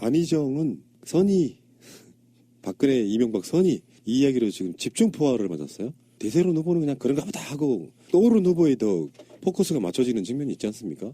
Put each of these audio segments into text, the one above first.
안희정은 선이 박근혜, 이명박 선이 이 이야기로 지금 집중 포화를 맞았어요. 대세론 후보는 그냥 그런가 보다 하고 떠오른 후보에 더 포커스가 맞춰지는 측면이 있지 않습니까?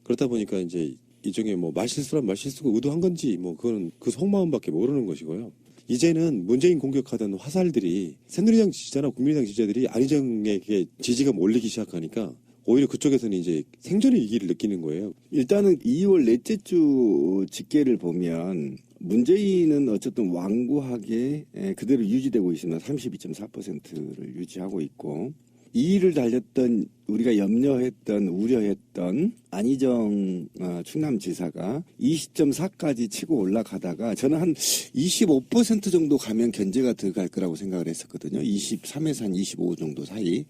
그렇다 보니까 이제 이쪽에 뭐 말실수란 말실수가 의도한 건지 뭐 그거는 그 속마음밖에 모르는 것이고요. 이제는 문재인 공격하던 화살들이 새누리당 지지자나 국민의당 지지자들이 안희정에게 지지가 몰리기 시작하니까 오히려 그쪽에서는 이제 생존의 위기를 느끼는 거예요. 일단은 2월 넷째 주 집계를 보면 문재인은 어쨌든 완고하게 그대로 유지되고 있습니다. 32.4%를 유지하고 있고 2위를 달렸던 우리가 염려했던 우려했던 안희정 충남지사가 20.4까지 치고 올라가다가 저는 한 25% 정도 가면 견제가 들어갈 거라고 생각을 했었거든요. 23에서 한 25 정도 사이.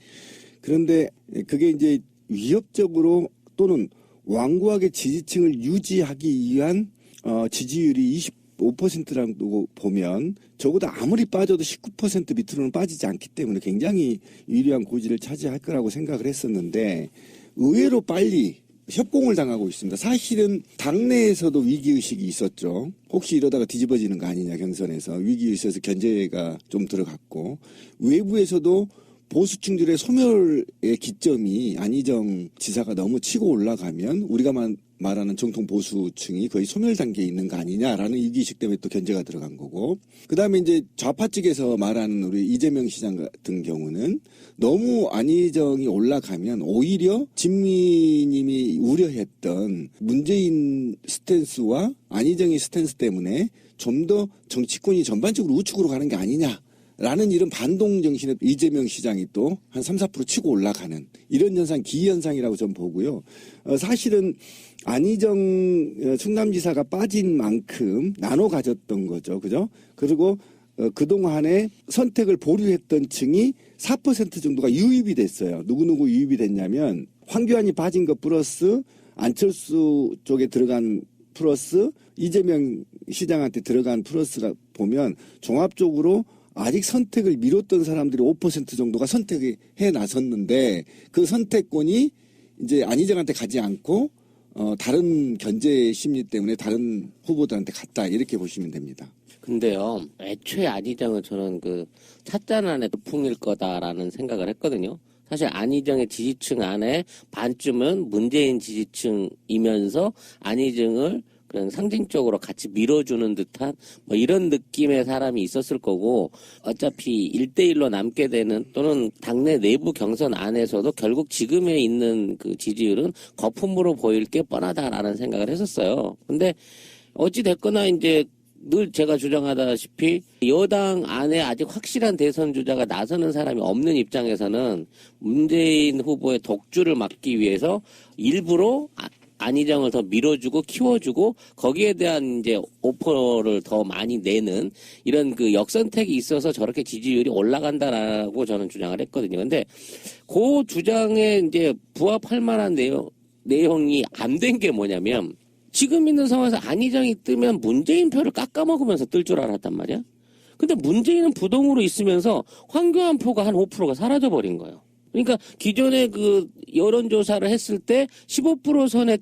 그런데 그게 이제 위협적으로 또는 완고하게 지지층을 유지하기 위한 지지율이 25%라고 보면 적어도 아무리 빠져도 19% 밑으로는 빠지지 않기 때문에 굉장히 유리한 고지를 차지할 거라고 생각을 했었는데 의외로 빨리 협공을 당하고 있습니다. 사실은 당내에서도 위기의식이 있었죠. 혹시 이러다가 뒤집어지는 거 아니냐 경선에서 위기의식에서 견제가 좀 들어갔고 외부에서도 보수층들의 소멸의 기점이 안희정 지사가 너무 치고 올라가면 우리가 말하는 정통 보수층이 거의 소멸 단계에 있는 거 아니냐라는 위기의식 때문에 또 견제가 들어간 거고 그 다음에 이제 좌파 측에서 말하는 우리 이재명 시장 같은 경우는 너무 안희정이 올라가면 오히려 진미님이 우려했던 문재인 스탠스와 안희정의 스탠스 때문에 좀 더 정치권이 전반적으로 우측으로 가는 게 아니냐 라는 이런 반동 정신에 이재명 시장이 또 한 3, 4% 치고 올라가는 이런 현상, 기현상이라고 좀 보고요. 사실은 안희정 충남지사가 빠진 만큼 나눠 가졌던 거죠. 그죠? 그리고 그동안에 선택을 보류했던 층이 4% 정도가 유입이 됐어요. 누구누구 유입이 됐냐면 황교안이 빠진 것 플러스 안철수 쪽에 들어간 플러스 이재명 시장한테 들어간 플러스가 보면 종합적으로 아직 선택을 미뤘던 사람들이 5% 정도가 선택해 나섰는데 그 선택권이 이제 안희정한테 가지 않고 다른 견제 심리 때문에 다른 후보들한테 갔다 이렇게 보시면 됩니다. 근데요, 애초에 안희정은 저는 그 찻잔 안에 풍일 거다라는 생각을 했거든요. 사실 안희정의 지지층 안에 반쯤은 문재인 지지층이면서 안희정을 그냥 상징적으로 같이 밀어주는 듯한 뭐 이런 느낌의 사람이 있었을 거고 어차피 1대1로 남게 되는 또는 당내 내부 경선 안에서도 결국 지금에 있는 그 지지율은 거품으로 보일 게 뻔하다라는 생각을 했었어요. 근데 어찌 됐거나 이제 늘 제가 주장하다시피 여당 안에 아직 확실한 대선 주자가 나서는 사람이 없는 입장에서는 문재인 후보의 독주를 막기 위해서 일부러 안희정을 더 밀어주고 키워주고 거기에 대한 이제 오퍼를 더 많이 내는 이런 그 역선택이 있어서 저렇게 지지율이 올라간다라고 저는 주장을 했거든요. 근데 그 주장에 이제 부합할 만한 내용이 안 된 게 뭐냐면 지금 있는 상황에서 안희정이 뜨면 문재인 표를 깎아먹으면서 뜰 줄 알았단 말이야. 근데 문재인은 부동으로 있으면서 황교안 표가 한 5%가 사라져버린 거예요. 그러니까 기존에 그 여론조사를 했을 때 15% 선에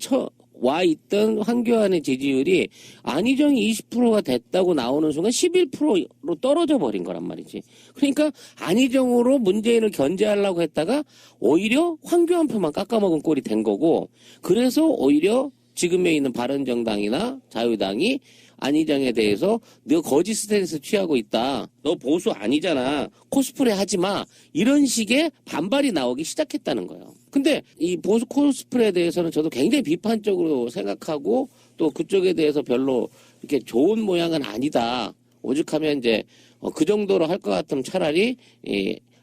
와 있던 황교안의 지지율이 안희정이 20%가 됐다고 나오는 순간 11%로 떨어져 버린 거란 말이지. 그러니까 안희정으로 문재인을 견제하려고 했다가 오히려 황교안 표만 깎아먹은 꼴이 된 거고 그래서 오히려 지금에 있는 바른정당이나 자유당이 안희정에 대해서 너 거짓 스탠스 취하고 있다. 너 보수 아니잖아. 코스프레 하지 마. 이런 식의 반발이 나오기 시작했다는 거예요. 근데 이 보수 코스프레에 대해서는 저도 굉장히 비판적으로 생각하고 또 그쪽에 대해서 별로 이렇게 좋은 모양은 아니다. 오죽하면 이제 그 정도로 할 것 같으면 차라리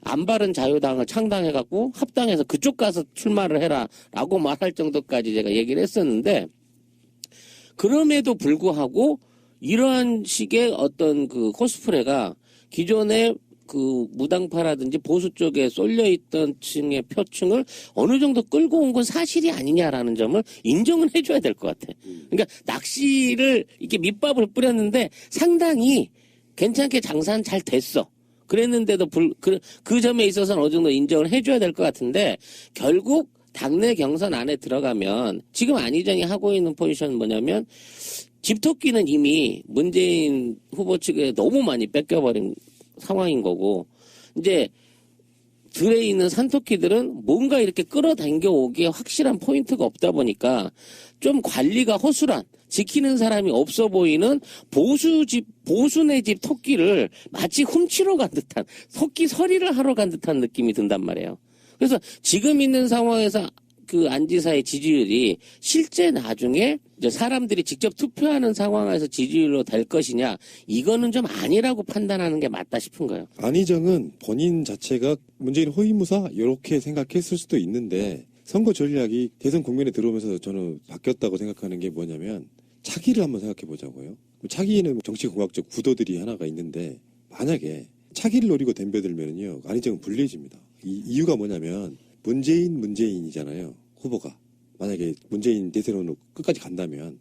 안 바른 자유당을 창당해갖고 합당해서 그쪽 가서 출마를 해라라고 말할 정도까지 제가 얘기를 했었는데 그럼에도 불구하고 이러한 식의 어떤 그 코스프레가 기존에 그 무당파라든지 보수 쪽에 쏠려있던 층의 표층을 어느 정도 끌고 온 건 사실이 아니냐라는 점을 인정을 해줘야 될 것 같아. 그러니까 낚시를 이렇게 밑밥을 뿌렸는데 상당히 괜찮게 장사는 잘 됐어. 그랬는데도 그 점에 있어서는 어느 정도 인정을 해줘야 될 것 같은데 결국 당내 경선 안에 들어가면 지금 안희정이 하고 있는 포지션은 뭐냐면 집토끼는 이미 문재인 후보 측에 너무 많이 뺏겨버린 상황인 거고 이제 들에 있는 산토끼들은 뭔가 이렇게 끌어당겨 오기에 확실한 포인트가 없다 보니까 좀 관리가 허술한 지키는 사람이 없어 보이는 보수네 집 토끼를 마치 훔치러 간 듯한 토끼 서리를 하러 간 듯한 느낌이 든단 말이에요. 그래서 지금 있는 상황에서 그 안 지사의 지지율이 실제 나중에 이제 사람들이 직접 투표하는 상황에서 지지율로 될 것이냐 이거는 좀 아니라고 판단하는 게 맞다 싶은 거예요. 안희정은 본인 자체가 문재인 호위무사 이렇게 생각했을 수도 있는데 선거 전략이 대선 국면에 들어오면서 저는 바뀌었다고 생각하는 게 뭐냐면 차기를 한번 생각해 보자고요. 차기에는 정치공학적 구도들이 하나가 있는데 만약에 차기를 노리고 덤벼들면요 안희정은 불리해집니다. 이유가 뭐냐면 문재인이잖아요. 후보가. 만약에 문재인 대세론으로 끝까지 간다면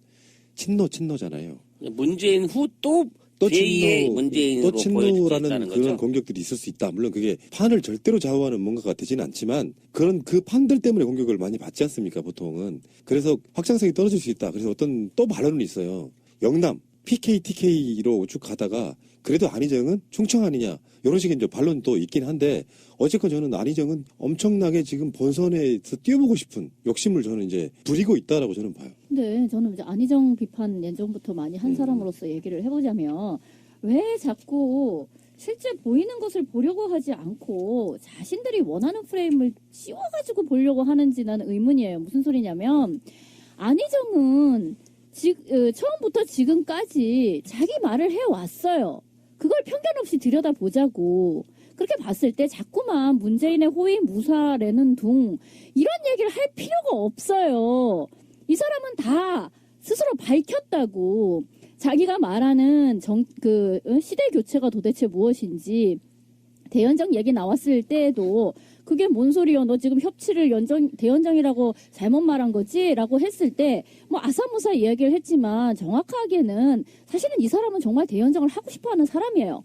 친노잖아요. 문재인 후 또 제2의 문재인으로 또 보여줄 수 친노라는 있다는 그런 거죠. 공격들이 있을 수 있다. 물론 그게 판을 절대로 좌우하는 뭔가가 되지는 않지만 그런 그 판들 때문에 공격을 많이 받지 않습니까 보통은. 그래서 확장성이 떨어질 수 있다. 그래서 어떤 또 반론은 있어요. 영남 PK, TK로 쭉 가다가 그래도 안희정은 충청 아니냐 이런 식의 이제 반론도 있긴 한데 어쨌건 저는 안희정은 엄청나게 지금 본선에서 뛰어보고 싶은 욕심을 저는 이제 부리고 있다라고 저는 봐요. 근데 저는 이제 안희정 비판 예전부터 많이 한 사람으로서 얘기를 해보자면 왜 자꾸 실제 보이는 것을 보려고 하지 않고 자신들이 원하는 프레임을 씌워가지고 보려고 하는지 나는 의문이에요. 무슨 소리냐면 안희정은 처음부터 지금까지 자기 말을 해왔어요. 그걸 편견 없이 들여다보자고. 그렇게 봤을 때 자꾸만 문재인의 호위 무사라는 둥 이런 얘기를 할 필요가 없어요. 이 사람은 다 스스로 밝혔다고. 자기가 말하는 시대 교체가 도대체 무엇인지 대연정 얘기 나왔을 때에도 그게 뭔 소리야 너 지금 협치를 대연정이라고 잘못 말한 거지? 라고 했을 때 뭐 아사무사 이야기를 했지만 정확하게는 사실은 이 사람은 정말 대연정을 하고 싶어하는 사람이에요.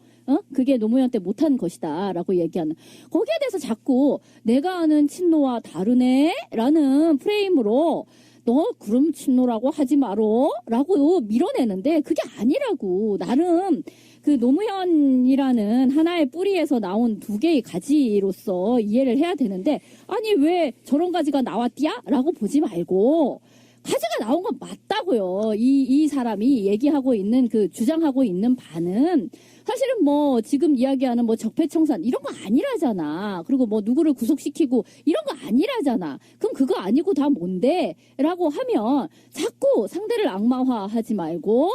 그게 노무현 때 못한 것이다 라고 얘기하는 거기에 대해서 자꾸 내가 아는 친노와 다르네? 라는 프레임으로 너 그럼 친노라고 하지 마로 라고 밀어내는데 그게 아니라고. 나름 그 노무현이라는 하나의 뿌리에서 나온 두 개의 가지로서 이해를 해야 되는데 아니 왜 저런 가지가 나왔디야? 라고 보지 말고 가지가 나온 건 맞다고요. 이 사람이 얘기하고 있는 주장하고 있는 바는 사실은 뭐 지금 이야기하는 뭐 적폐청산 이런 거 아니라잖아. 그리고 뭐 누구를 구속시키고 이런 거 아니라잖아. 그럼 그거 아니고 다 뭔데? 라고 하면 자꾸 상대를 악마화하지 말고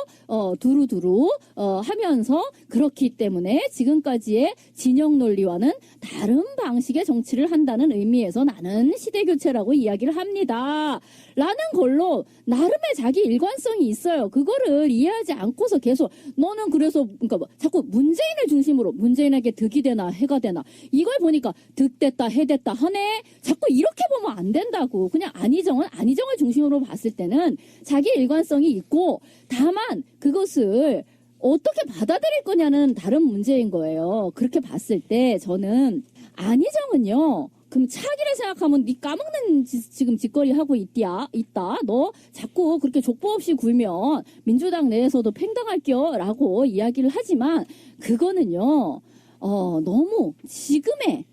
두루두루 하면서 그렇기 때문에 지금까지의 진영 논리와는 다른 방식의 정치를 한다는 의미에서 나는 시대교체라고 이야기를 합니다. 라는 걸로 나름의 자기 일관성이 있어요. 그거를 이해하지 않고서 계속 너는 그래서 그러니까 뭐 자꾸 문재인을 중심으로 문재인에게 득이 되나 해가 되나 이걸 보니까 득됐다 해됐다 하네. 자꾸 이렇게 보면 안 된다고. 그냥 안희정을 중심으로 봤을 때는 자기 일관성이 있고 다만 그것을 어떻게 받아들일 거냐는 다른 문제인 거예요. 그렇게 봤을 때 저는 안희정은요. 그럼 차기를 생각하면 네 까먹는 지금 짓거리 하고 있다. 너 자꾸 그렇게 족보 없이 굴면 민주당 내에서도 팽당할게요. 라고 이야기를 하지만 그거는요. 너무 지금의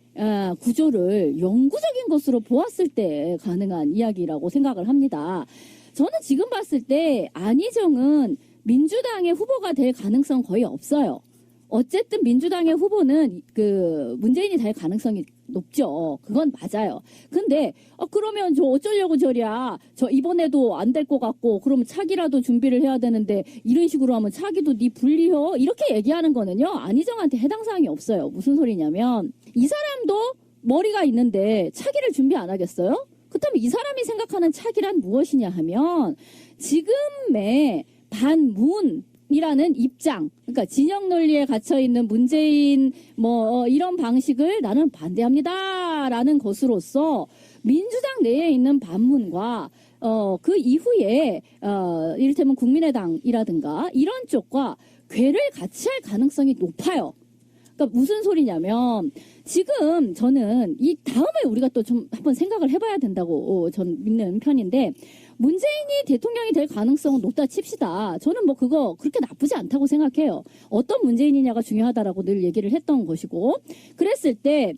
구조를 영구적인 것으로 보았을 때 가능한 이야기라고 생각을 합니다. 저는 지금 봤을 때 안희정은 민주당의 후보가 될 가능성 거의 없어요. 어쨌든 민주당의 후보는 문재인이 될 가능성이 높죠. 그건 맞아요. 근데 그러면 저 어쩌려고 저랴. 저 이번에도 안 될 것 같고 그러면 차기라도 준비를 해야 되는데 이런 식으로 하면 차기도 네 불리혀. 이렇게 얘기하는 거는요. 안희정한테 해당 사항이 없어요. 무슨 소리냐면 이 사람도 머리가 있는데 차기를 준비 안 하겠어요? 그렇다면 이 사람이 생각하는 차기란 무엇이냐 하면 지금의 반문이라는 입장, 그러니까 진영 논리에 갇혀 있는 문재인 이런 방식을 나는 반대합니다라는 것으로서 민주당 내에 있는 반문과 그 이후에 이를테면 국민의당이라든가 이런 쪽과 궤를 같이 할 가능성이 높아요. 그러니까 무슨 소리냐면 지금 저는 이 다음에 우리가 또 좀 한번 생각을 해봐야 된다고 전 믿는 편인데 문재인이 대통령이 될 가능성은 높다 칩시다. 저는 뭐 그거 그렇게 나쁘지 않다고 생각해요. 어떤 문재인이냐가 중요하다라고 늘 얘기를 했던 것이고 그랬을 때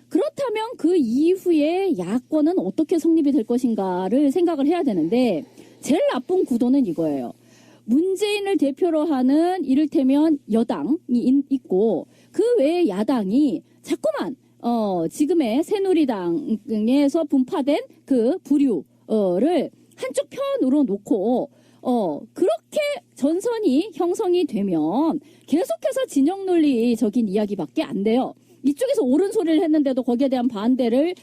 그렇다면 그 이후에 야권은 어떻게 성립이 될 것인가를 생각을 해야 되는데 제일 나쁜 구도는 이거예요. 문재인을 대표로 하는 이를테면 여당이 있고 그 외에 야당이 자꾸만 지금의 새누리당에서 분파된 그 부류를 한쪽 편으로 놓고 그렇게 전선이 형성이 되면 계속해서 진영 논리적인 이야기밖에 안 돼요. 이쪽에서 옳은 소리를 했는데도 거기에 대한 반대를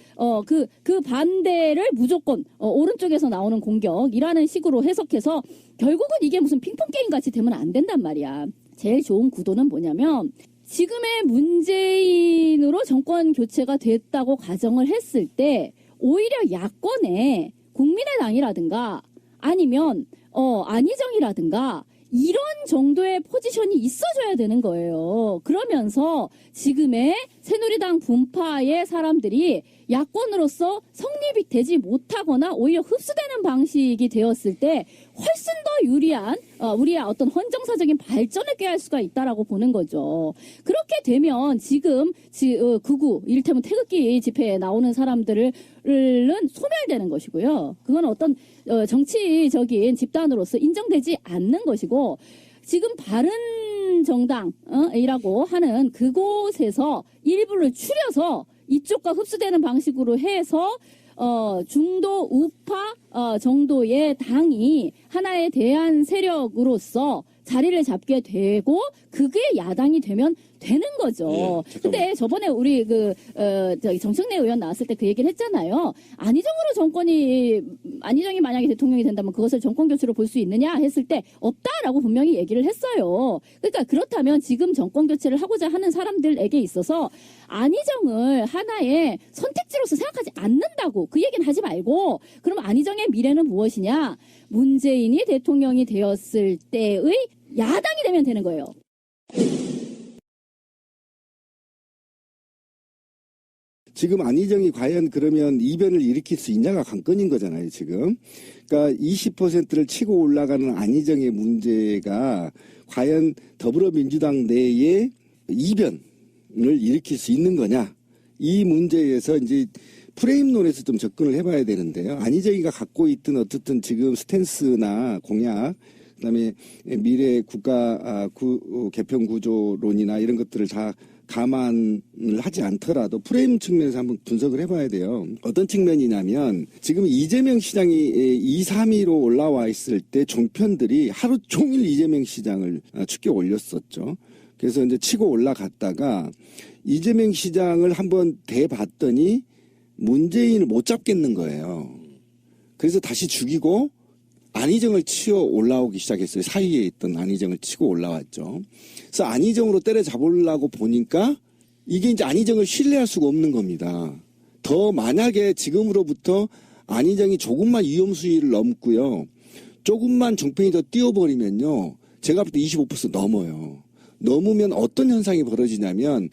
그 반대를 무조건 오른쪽에서 나오는 공격이라는 식으로 해석해서 결국은 이게 무슨 핑퐁 게임 같이 되면 안 된단 말이야. 제일 좋은 구도는 뭐냐면 지금의 문재인으로 정권 교체가 됐다고 가정을 했을 때 오히려 야권에 국민의당이라든가 아니면 안희정이라든가 이런 정도의 포지션이 있어줘야 되는 거예요. 그러면서 지금의 새누리당 분파의 사람들이 야권으로서 성립이 되지 못하거나 오히려 흡수되는 방식이 되었을 때 훨씬 더 유리한 우리의 어떤 헌정사적인 발전을 꾀할 수가 있다라고 보는 거죠. 그렇게 되면 지금 극우 이를테면 태극기 집회에 나오는 사람들은 소멸되는 것이고요. 그건 어떤 정치적인 집단으로서 인정되지 않는 것이고 지금 바른정당이라고 하는 그곳에서 일부를 추려서 이쪽과 흡수되는 방식으로 해서 중도 우파 정도의 당이 하나의 대안 세력으로서 자리를 잡게 되고 그게 야당이 되면 되는 거죠. 근데 저번에 우리 정청래 의원 나왔을 때 그 얘기를 했잖아요. 안희정이 만약에 대통령이 된다면 그것을 정권 교체로 볼 수 있느냐 했을 때 없다라고 분명히 얘기를 했어요. 그러니까 그렇다면 지금 정권 교체를 하고자 하는 사람들에게 있어서 안희정을 하나의 선택지로서 생각하지 않는다고 그 얘기는 하지 말고 그럼 안희정의 미래는 무엇이냐? 문재인이 대통령이 되었을 때의 야당이 되면 되는 거예요. 지금 안희정이 과연 그러면 이변을 일으킬 수 있냐가 관건인 거잖아요, 지금. 그러니까 20%를 치고 올라가는 안희정의 문제가 과연 더불어민주당 내에 이변을 일으킬 수 있는 거냐. 이 문제에서 이제 프레임론에서 좀 접근을 해봐야 되는데요. 안희정이가 갖고 있던 어쨌든 지금 스탠스나 공약, 그다음에 미래 국가 개편 구조론이나 이런 것들을 다 감안을 하지 않더라도 프레임 측면에서 한번 분석을 해봐야 돼요. 어떤 측면이냐면 지금 이재명 시장이 2, 3위로 올라와 있을 때 종편들이 하루 종일 이재명 시장을 축켜 올렸었죠. 그래서 이제 치고 올라갔다가 이재명 시장을 한번 대봤더니 문재인을 못 잡겠는 거예요. 그래서 다시 죽이고 안희정을 치어 올라오기 시작했어요. 사이에 있던 안희정을 치고 올라왔죠. 그래서 안희정으로 때려잡으려고 보니까 이게 이제 안희정을 신뢰할 수가 없는 겁니다. 더 만약에 지금으로부터 안희정이 조금만 위험수위를 넘고요. 조금만 정편이 더 띄워버리면요. 제가 볼 때 25% 넘어요. 넘으면 어떤 현상이 벌어지냐면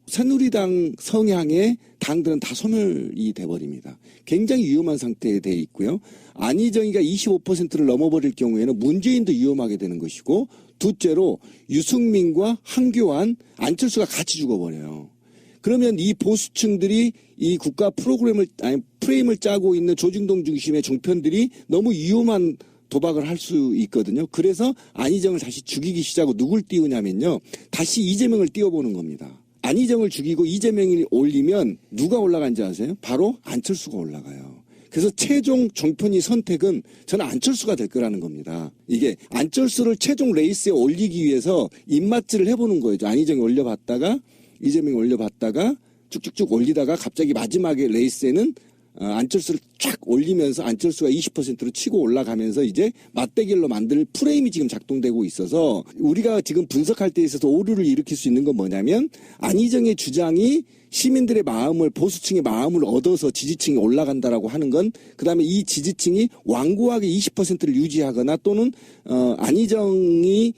새누리당 성향의 당들은 다 소멸이 돼버립니다. 굉장히 위험한 상태에 돼 있고요. 안희정이가 25%를 넘어버릴 경우에는 문재인도 위험하게 되는 것이고 둘째로 유승민과 한교안, 안철수가 같이 죽어버려요. 그러면 이 보수층들이 이 국가 프레임을 짜고 있는 조중동 중심의 종편들이 너무 위험한 도박을 할 수 있거든요. 그래서 안희정을 다시 죽이기 시작하고 누굴 띄우냐면요. 다시 이재명을 띄워보는 겁니다. 안희정을 죽이고 이재명이 올리면 누가 올라간지 아세요? 바로 안철수가 올라가요. 그래서 최종 종편이 선택은 저는 안철수가 될 거라는 겁니다. 이게 안철수를 최종 레이스에 올리기 위해서 입맛질을 해보는 거예요. 안희정이 올려봤다가 이재명이 올려봤다가 쭉쭉쭉 올리다가 갑자기 마지막에 레이스에는 안철수를 쫙 올리면서 안철수가 20%로 치고 올라가면서 이제 맞대결로 만들 프레임이 지금 작동되고 있어서 우리가 지금 분석할 때 있어서 오류를 일으킬 수 있는 건 뭐냐면 안희정의 주장이 시민들의 마음을 보수층의 마음을 얻어서 지지층이 올라간다라고 하는 건 그다음에 이 지지층이 완고하게 20%를 유지하거나 또는 안희정이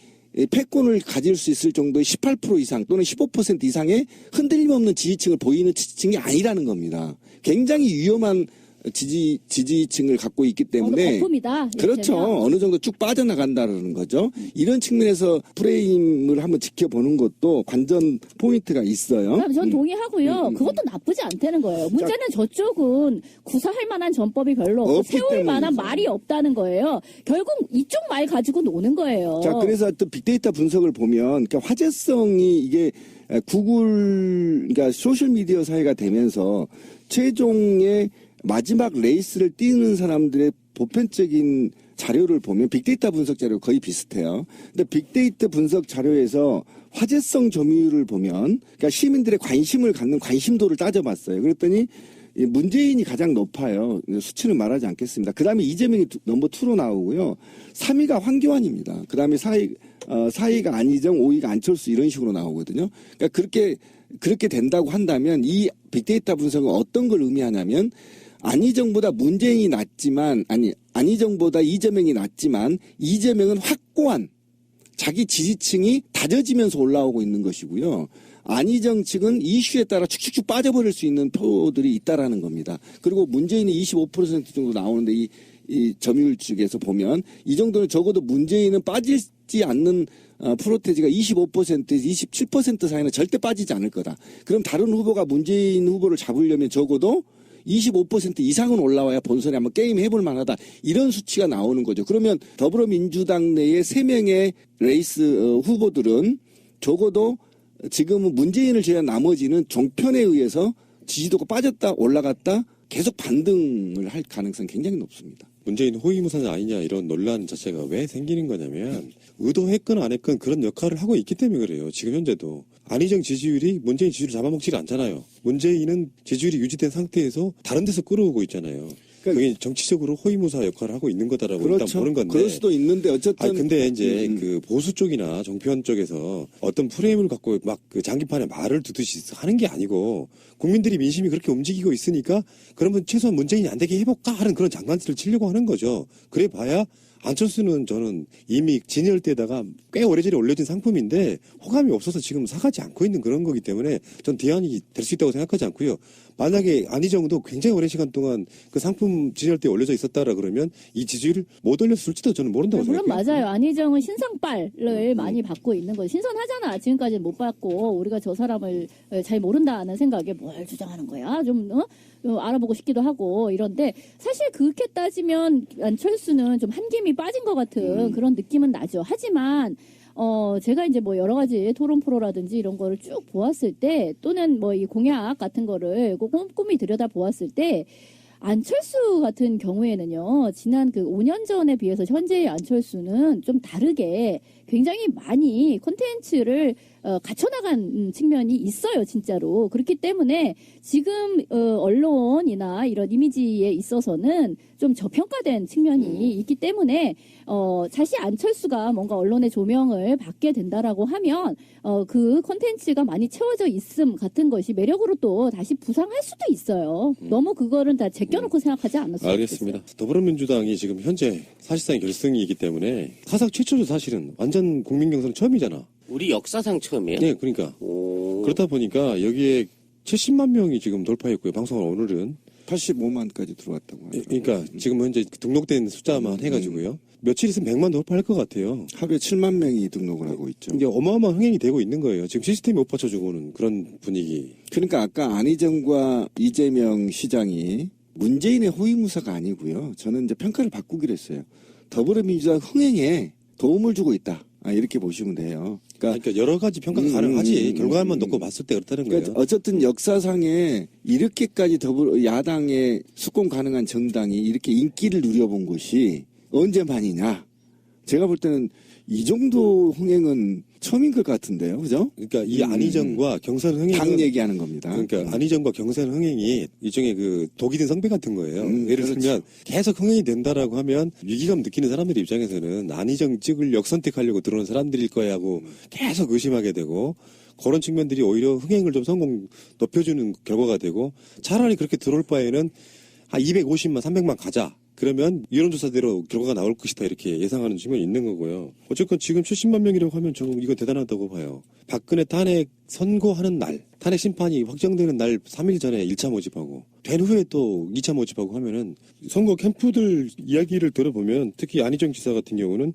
패권을 가질 수 있을 정도의 18% 이상 또는 15% 이상의 흔들림 없는 지지층을 보이는 지지층이 아니라는 겁니다. 굉장히 위험한 지지층을 갖고 있기 때문에 거품이다. 그렇죠. 이를테면. 어느 정도 쭉 빠져나간다는 거죠. 이런 측면에서 프레임을 한번 지켜보는 것도 관전 포인트가 있어요. 전 동의하고요. 그것도 나쁘지 않다는 거예요. 문제는 저쪽은 구사할 만한 전법이 별로 없고 없기 세울 만한 때문이죠. 말이 없다는 거예요. 결국 이쪽 말 가지고 노는 거예요. 자, 그래서 또 빅데이터 분석을 보면, 그러니까 화제성이 이게 구글, 그러니까 소셜미디어 사회가 되면서 최종의 마지막 레이스를 뛰는 사람들의 보편적인 자료를 보면 빅데이터 분석 자료 거의 비슷해요. 근데 빅데이터 분석 자료에서 화제성 점유율을 보면, 그러니까 시민들의 관심을 갖는 관심도를 따져봤어요. 그랬더니 이 문재인이 가장 높아요. 수치는 말하지 않겠습니다. 그 다음에 이재명이 넘버 2로 나오고요. 3위가 황교안입니다. 그 다음에 4위가 안희정, 5위가 안철수 이런 식으로 나오거든요. 그러니까 그렇게 된다고 한다면 이 빅데이터 분석은 어떤 걸 의미하냐면 안희정보다 문재인이 낫지만, 안희정보다 이재명이 낫지만 이재명은 확고한 자기 지지층이 다져지면서 올라오고 있는 것이고요. 안희정 측은 이슈에 따라 축축축 빠져버릴 수 있는 표들이 있다라는 겁니다. 그리고 문재인이 25% 정도 나오는데 이 점유율 측에서 보면 이 정도는 적어도 문재인은 빠지지 않는 프로테지가 25%에서 27% 사이는 절대 빠지지 않을 거다. 그럼 다른 후보가 문재인 후보를 잡으려면 적어도 25% 이상은 올라와야 본선에 한번 게임 해볼 만하다. 이런 수치가 나오는 거죠. 그러면 더불어민주당 내의 3명의 레이스 후보들은 적어도 지금은 문재인을 제외한 나머지는 종편에 의해서 지지도가 빠졌다 올라갔다 계속 반등을 할 가능성이 굉장히 높습니다. 문재인 호위무사냐 아니냐 이런 논란 자체가 왜 생기는 거냐면 의도했건 안 했건 그런 역할을 하고 있기 때문에 그래요. 지금 현재도. 안희정 지지율이 문재인 지지율을 잡아먹지가 않잖아요. 문재인은 지지율이 유지된 상태에서 다른 데서 끌어오고 있잖아요. 그게 정치적으로 호위무사 역할을 하고 있는 거다라고 그렇죠. 일단 보는 건데. 그럴 수도 있는데 어쨌든. 근데 이제 그 보수 쪽이나 정편 쪽에서 어떤 프레임을 갖고 막 그 장기판에 말을 두듯이 하는 게 아니고 국민들이 민심이 그렇게 움직이고 있으니까 그러면 최소한 문재인이 안 되게 해볼까 하는 그런 장난치를 치려고 하는 거죠. 그래 봐야 안철수는 저는 이미 진열 때다가 꽤 오래전에 올려진 상품인데 호감이 없어서 지금 사가지 않고 있는 그런 거기 때문에 전 대안이 될 수 있다고 생각하지 않고요. 만약에 안희정도 굉장히 오랜 시간 동안 그 상품 진열 때 올려져 있었다라 그러면 이 지지율을 못 올렸을지도 저는 모른다고 물론 생각해요. 맞아요. 안희정은 신상빨을 많이 받고 있는 거예요. 신선하잖아. 지금까지는 못 받고 우리가 저 사람을 잘 모른다는 생각에 뭘 주장하는 거야. 좀 알아보고 싶기도 하고 이런데 사실 그렇게 따지면 안철수는 좀 한김이 빠진 것 같은 그런 느낌은 나죠. 하지만 제가 이제 뭐 여러 가지 토론 프로라든지 이런 거를 쭉 보았을 때 또는 뭐 이 공약 같은 거를 꼼꼼히 들여다 보았을 때 안철수 같은 경우에는요, 지난 그 5년 전에 비해서 현재의 안철수는 좀 다르게 굉장히 많이 콘텐츠를 갖춰나간 측면이 있어요, 진짜로. 그렇기 때문에 지금 언론이나 이런 이미지에 있어서는 좀 저평가된 측면이 있기 때문에 사실 안철수가 뭔가 언론의 조명을 받게 된다라고 하면 그 콘텐츠가 많이 채워져 있음 같은 것이 매력으로 또 다시 부상할 수도 있어요. 너무 그거는 다 제껴놓고 생각하지 않았어요. 알겠습니다. 더불어민주당이 지금 현재 사실상 결승이기 때문에 사상 최초죠 사실은. 완전 국민 경선은 처음이잖아. 우리 역사상 처음이에요? 네, 그러니까. 오. 그렇다 보니까 여기에 70만 명이 지금 돌파했고요. 방송을 오늘은. 85만까지 들어왔다고 하더라고요. 그러니까 지금 현재 등록된 숫자만 해가지고요. 며칠 있으면 100만 돌파할 것 같아요. 하루에 7만 명이 등록을 하고 있죠. 이제 어마어마한 흥행이 되고 있는 거예요. 지금 시스템이 못 받쳐주고는 그런 분위기. 그러니까 아까 안희정과 이재명 시장이 문재인의 호위무사가 아니고요. 저는 이제 평가를 바꾸기로 했어요. 더불어민주당 흥행에 도움을 주고 있다. 이렇게 보시면 돼요. 그러니까 여러 가지 평가가 가능하지. 결과만 놓고 봤을 때 그렇다는 그러니까 거예요. 어쨌든 역사상에 이렇게까지 야당의 수권 가능한 정당이 이렇게 인기를 누려본 것이 언제만이냐. 제가 볼 때는 이 정도 흥행은 처음인 것 같은데요. 그죠? 그러니까 이 안희정과 경선 흥행. 당 얘기하는 겁니다. 그러니까 안희정과 경선 흥행이 일종의 그 독이 든 성배 같은 거예요. 예를 그렇죠. 들면 계속 흥행이 된다라고 하면 위기감 느끼는 사람들 입장에서는 안희정 찍을 역선택하려고 들어오는 사람들일 거야 하고 계속 의심하게 되고 그런 측면들이 오히려 흥행을 좀 성공 높여주는 결과가 되고 차라리 그렇게 들어올 바에는 한 250만 300만 가자. 그러면 여론조사대로 결과가 나올 것이다 이렇게 예상하는 측면이 있는 거고요. 어쨌건 지금 70만 명이라고 하면 저는 이거 대단하다고 봐요. 박근혜 탄핵 선고하는 날, 탄핵 심판이 확정되는 날 3일 전에 1차 모집하고 된 후에 또 2차 모집하고 하면은 선거 캠프들 이야기를 들어보면 특히 안희정 지사 같은 경우는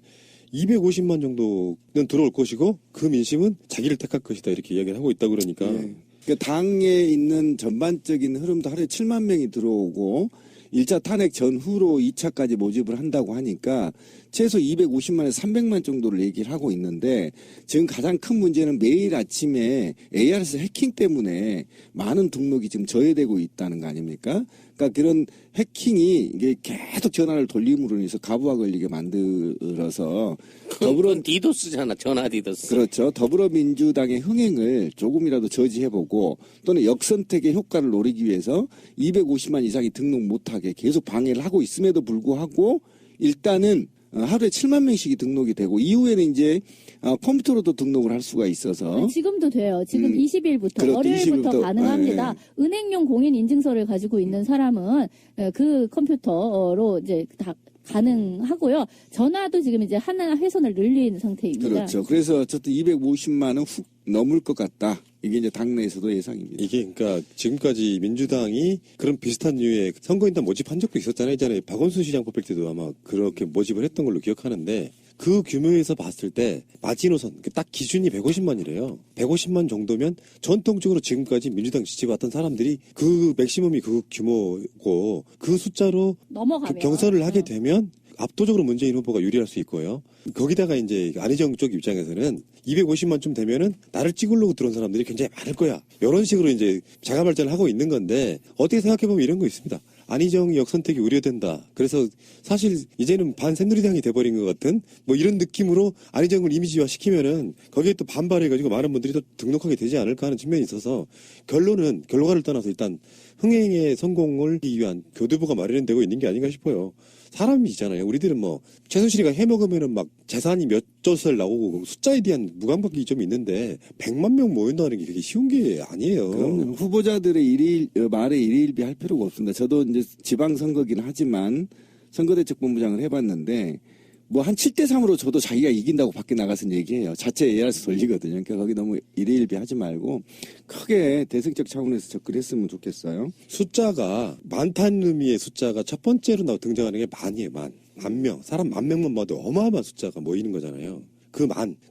250만 정도는 들어올 것이고 그 민심은 자기를 택할 것이다 이렇게 이야기를 하고 있다 그러니까 예. 그러니까 당에 있는 전반적인 흐름도 하루에 7만 명이 들어오고 1차 탄핵 전후로 2차까지 모집을 한다고 하니까 최소 250만에서 300만 정도를 얘기를 하고 있는데 지금 가장 큰 문제는 매일 아침에 ARS 해킹 때문에 많은 등록이 지금 저해되고 있다는 거 아닙니까? 그러니까 그런 해킹이 이게 계속 전화를 돌림으로 인해서 가부가 걸리게 만들어서 그건 디도스잖아. 전화 디도스. 그렇죠. 더불어민주당의 흥행을 조금이라도 저지해보고 또는 역선택의 효과를 노리기 위해서 250만 이상이 등록 못하게 계속 방해를 하고 있음에도 불구하고 일단은 하루에 7만 명씩이 등록이 되고 이후에는 이제 컴퓨터로도 등록을 할 수가 있어서 지금도 돼요. 지금 20일부터 그렇죠. 월요일부터 20일부터, 가능합니다. 은행용 공인 인증서를 가지고 있는 사람은 그 컴퓨터로 이제 다 가능하고요. 전화도 지금 이제 하나 회선을 늘린 상태입니다. 그렇죠. 그래서 어쨌든 250만은 훅 넘을 것 같다. 이게 이제 당내에서도 예상입니다. 이게 그러니까 지금까지 민주당이 그런 비슷한 류의 선거인단 모집한 적도 있었잖아요. 예전에 박원순 시장 뽑힐 때도 아마 그렇게 모집을 했던 걸로 기억하는데 그 규모에서 봤을 때 마지노선 딱 기준이 150만이래요. 150만 정도면 전통적으로 지금까지 민주당 지지받던 사람들이 그 맥시멈이 그 규모고 그 숫자로 넘어가면 경선을 하게 되면 압도적으로 문재인 후보가 유리할 수 있고요. 거기다가 이제 안희정 쪽 입장에서는 250만쯤 되면은 나를 찍으려고 들어온 사람들이 굉장히 많을 거야. 이런 식으로 이제 자가 발전을 하고 있는 건데 어떻게 생각해보면 이런 거 있습니다. 안희정 역선택이 우려된다. 그래서 사실 이제는 반새누리당이 돼버린 것 같은 뭐 이런 느낌으로 안희정을 이미지화 시키면은 거기에 또 반발해가지고 많은 분들이 또 등록하게 되지 않을까 하는 측면이 있어서 결과를 떠나서 일단 흥행의 성공을 하기 위한 교두보가 마련되고 있는 게 아닌가 싶어요. 사람이잖아요. 우리들은 뭐 최순실이가 해먹으면은 막 재산이 몇 조설 나오고 숫자에 대한 무감각이 좀 있는데 100만 명 모인다는 게 그게 쉬운 게 아니에요. 그럼 후보자들의 말에 일희일비 할 필요가 없습니다. 저도 이제 지방선거긴 하지만 선거대책본부장을 해봤는데 뭐 한 7대3으로 저도 자기가 이긴다고 밖에 나가서 얘기해요. 자체 ARS 돌리거든요. 그러니까 거기 너무 일희일비 하지 말고 크게 대승적 차원에서 접근했으면 좋겠어요. 숫자가 많다는 의미의 숫자가 첫 번째로 등장하는 게 만이에요. 만 명. 사람 10,000명만 봐도 어마어마한 숫자가 모이는 거잖아요.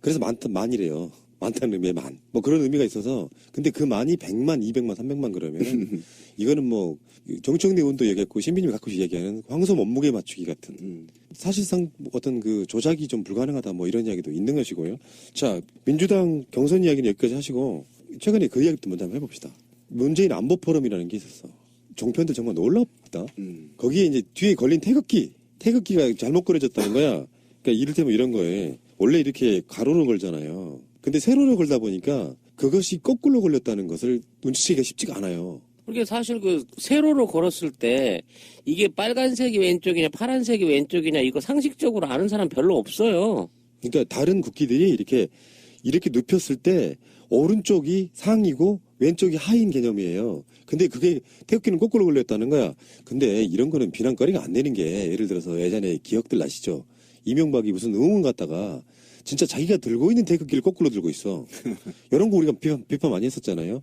그래서 만이래요. 많다는 의미의 만. 뭐 그런 의미가 있어서 근데 그 만이 100만, 200만, 300만 그러면은 이거는 뭐 정청래 의원도 얘기했고 신비님이 가끔씩 얘기하는 황소 몸무게 맞추기 같은 사실상 어떤 그 조작이 좀 불가능하다 뭐 이런 이야기도 있는 것이고요. 자, 민주당 경선 이야기는 여기까지 하시고 최근에 그 이야기도 먼저 한번 해봅시다. 문재인 안보 포럼이라는 게 있었어. 종편들 정말 놀랍다. 거기에 이제 뒤에 걸린 태극기가 잘못 그려졌다는 거야. 그러니까 이를테면 이런 거에 원래 이렇게 가로로 걸잖아요. 근데 세로로 걸다 보니까 그것이 거꾸로 걸렸다는 것을 눈치채기가 쉽지가 않아요. 그게 사실 그 세로로 걸었을 때 이게 빨간색이 왼쪽이냐 파란색이 왼쪽이냐 이거 상식적으로 아는 사람 별로 없어요. 그러니까 다른 국기들이 이렇게 눕혔을 때 오른쪽이 상이고 왼쪽이 하인 개념이에요. 근데 그게 태극기는 거꾸로 걸렸다는 거야. 근데 이런 거는 비난거리가 안 되는 게 예를 들어서 예전에 기억들 나시죠? 이명박이 무슨 의원 갔다가 진짜 자기가 들고 있는 태극기를 거꾸로 들고 있어. 이런 거 우리가 비판 많이 했었잖아요.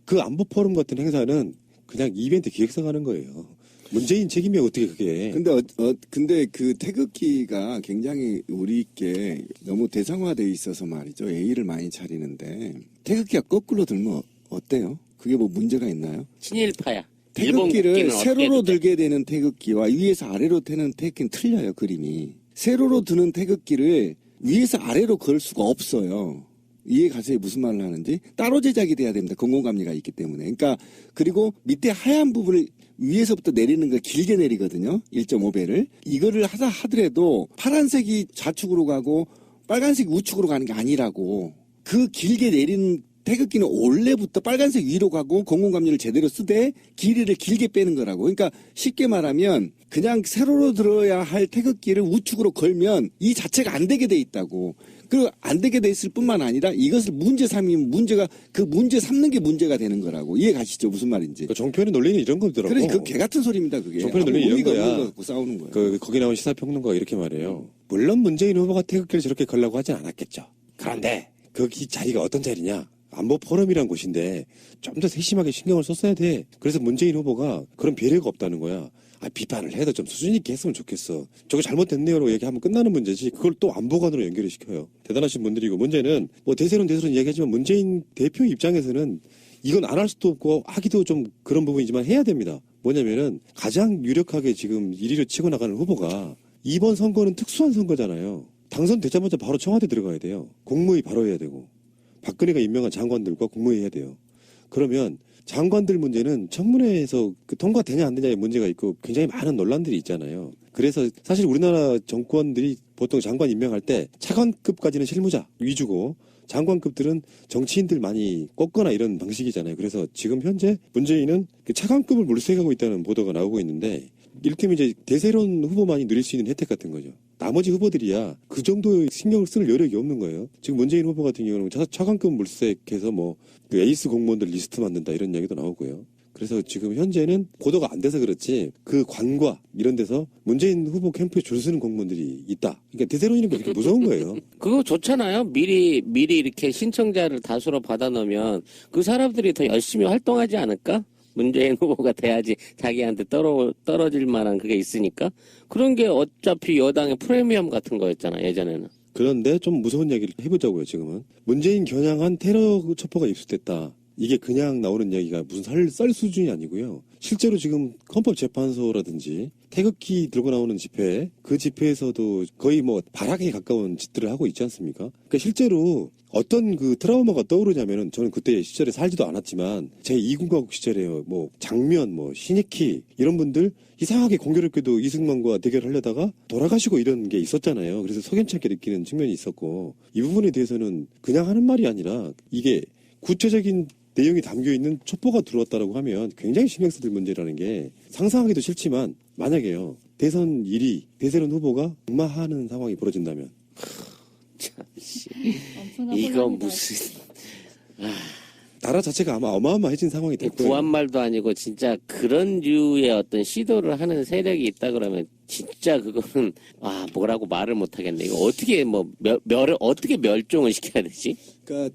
그 안보 포럼 같은 행사는 그냥 이벤트 기획사가 하는 거예요. 문재인 책임이 어떻게 그게. 근데 그 태극기가 굉장히 우리께 너무 대상화돼 있어서 말이죠. 예의를 많이 차리는데 태극기가 거꾸로 들면 어때요? 그게 뭐 문제가 있나요? 친일파야. 태극기를 세로로 들게 되는 태극기와 위에서 아래로 되는 태극기는 틀려요. 그림이. 세로로 드는 태극기를 위에서 아래로 걸 수가 없어요. 이해 가세요? 무슨 말을 하는지? 따로 제작이 돼야 됩니다. 공공감리가 있기 때문에. 그러니까 그리고 밑에 하얀 부분을 위에서부터 내리는 걸 길게 내리거든요. 1.5배를. 이거를 하더라도 파란색이 좌측으로 가고 빨간색이 우측으로 가는 게 아니라고. 그 길게 내리는 태극기는 원래부터 빨간색 위로 가고 공공감리를 제대로 쓰되 길이를 길게 빼는 거라고. 그러니까 쉽게 말하면 그냥 세로로 들어야 할 태극기를 우측으로 걸면 이 자체가 안 되게 돼 있다고. 그리고 안 되게 돼 있을 뿐만 아니라 이것을 문제 삼으면 문제가 그 문제 삼는 게 문제가 되는 거라고. 이해 가시죠? 무슨 말인지. 그 정편의 논리는 이런 거더라고. 그러니까 그 개 같은 소리입니다. 그게. 정편의 논리 이런 의미가 거야. 없는 거 갖고 싸우는 거예요. 거기 나온 시사평론가가 이렇게 말해요. 물론 문재인 후보가 태극기를 저렇게 걸라고 하진 않았겠죠. 그런데 거기 자리가 어떤 자리냐? 안보 포럼이란 곳인데 좀 더 세심하게 신경을 썼어야 돼. 그래서 문재인 후보가 그런 배려가 없다는 거야. 비판을 해도 좀 수준 있게 했으면 좋겠어. 저거 잘못됐네요로 얘기하면 끝나는 문제지. 그걸 또 안보관으로 연결을 시켜요. 대단하신 분들이고 문제는 뭐 대세론 얘기하지만 문재인 대표 입장에서는 이건 안 할 수도 없고 하기도 좀 그런 부분이지만 해야 됩니다. 뭐냐면은 가장 유력하게 지금 1위로 치고 나가는 후보가 이번 선거는 특수한 선거잖아요. 당선되자마자 바로 청와대 들어가야 돼요. 국무회의 바로 해야 되고 박근혜가 임명한 장관들과 국무회의 해야 돼요. 그러면 장관들 문제는 청문회에서 통과되냐 안 되냐의 문제가 있고 굉장히 많은 논란들이 있잖아요. 그래서 사실 우리나라 정권들이 보통 장관 임명할 때 차관급까지는 실무자 위주고 장관급들은 정치인들 많이 꺾거나 이런 방식이잖아요. 그래서 지금 현재 문재인은 그 차관급을 물색하고 있다는 보도가 나오고 있는데 이를테면 이제 대세론 후보만이 누릴 수 있는 혜택 같은 거죠. 나머지 후보들이야 그 정도의 신경을 쓸 여력이 없는 거예요. 지금 문재인 후보 같은 경우는 차관급 물색해서 그 에이스 공무원들 리스트 만든다 이런 이야기도 나오고요. 그래서 지금 현재는 보도가 안 돼서 그렇지 그 관과 이런 데서 문재인 후보 캠프에 줄 서는 공무원들이 있다. 그러니까 대세론이라는 게 그렇게 무서운 거예요. 그거 좋잖아요. 미리 이렇게 신청자를 다수로 받아놓으면 그 사람들이 더 열심히 활동하지 않을까? 문재인 후보가 돼야지 자기한테 떨어질 만한 그게 있으니까. 그런 게 어차피 여당의 프리미엄 같은 거였잖아, 예전에는. 그런데 좀 무서운 얘기를 해보자고요, 지금은. 문재인 겨냥한 테러 첩보가 입수됐다. 이게 그냥 나오는 이야기가 무슨 썰 수준이 아니고요. 실제로 지금 헌법재판소라든지 태극기 들고 나오는 집회, 그 집회에서도 거의 발악에 가까운 짓들을 하고 있지 않습니까? 그러니까 실제로 어떤 그 트라우마가 떠오르냐면은 저는 그때 시절에 살지도 않았지만 제 2군가국 시절에 장면, 신익희 이런 분들 이상하게 공교롭게도 이승만과 대결하려다가 돌아가시고 이런 게 있었잖아요. 그래서 석연치 않게 느끼는 측면이 있었고 이 부분에 대해서는 그냥 하는 말이 아니라 이게 구체적인 내용이 담겨있는 첩보가 들어왔다라고 하면 굉장히 신경 쓰일 문제라는 게 상상하기도 싫지만 만약에요. 대선 1위, 대세론 후보가 낙마하는 상황이 벌어진다면 참씨. 엄청난 이거 혼란이다. 무슨 나라 자체가 아마 어마어마해진 상황이 될 거예요. 구한말도 아니고 진짜 그런 류의 어떤 시도를 하는 세력이 있다 그러면 진짜 그거는 뭐라고 말을 못 하겠네. 이거 어떻게 어떻게 멸종을 시켜야 되지? 그러니까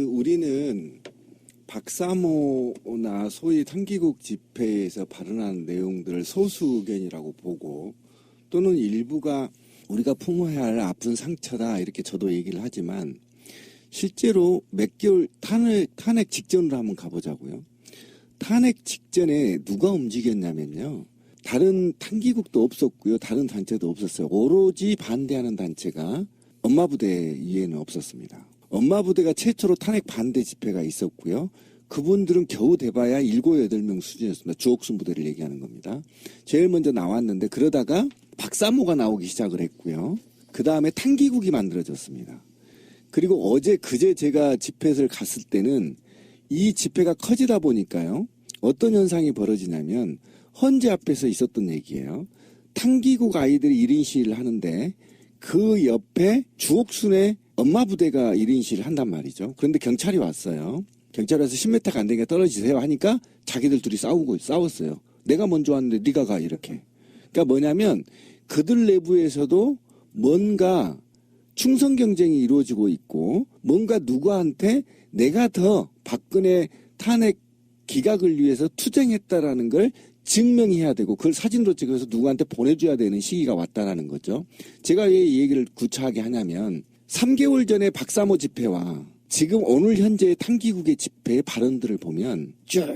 우리는 박사모나 소위 탄기국 집회에서 발언한 내용들을 소수 의견이라고 보고 또는 일부가 우리가 품어야 할 아픈 상처다 이렇게 저도 얘기를 하지만 실제로 몇 개월 탄핵 직전으로 한번 가보자고요. 탄핵 직전에 누가 움직였냐면요. 다른 탄기국도 없었고요. 다른 단체도 없었어요. 오로지 반대하는 단체가 엄마부대 이외에는 없었습니다. 엄마부대가 최초로 탄핵 반대 집회가 있었고요. 그분들은 겨우 돼봐야 7, 8명 수준이었습니다. 주옥순 부대를 얘기하는 겁니다. 제일 먼저 나왔는데 그러다가 박사모가 나오기 시작을 했고요. 그 다음에 탄기국이 만들어졌습니다. 그리고 그제 제가 집회를 갔을 때는 이 집회가 커지다 보니까요. 어떤 현상이 벌어지냐면 헌재 앞에서 있었던 얘기예요. 탄기국 아이들이 1인 시위를 하는데 그 옆에 주옥순의 엄마 부대가 1인 시위를 한단 말이죠. 그런데 경찰이 왔어요. 경찰이 와서 10m 안 되니까 떨어지세요 하니까 자기들 둘이 싸웠어요. 내가 먼저 왔는데 네가 가 이렇게. 그러니까 뭐냐면 그들 내부에서도 뭔가 충성 경쟁이 이루어지고 있고 뭔가 누구한테 내가 더 박근혜 탄핵 기각을 위해서 투쟁했다라는 걸 증명해야 되고 그걸 사진으로 찍어서 누구한테 보내줘야 되는 시기가 왔다라는 거죠. 제가 왜 이 얘기를 구차하게 하냐면 3개월 전에 박사모 집회와 지금 오늘 현재의 탄기국의 집회의 발언들을 보면 쭉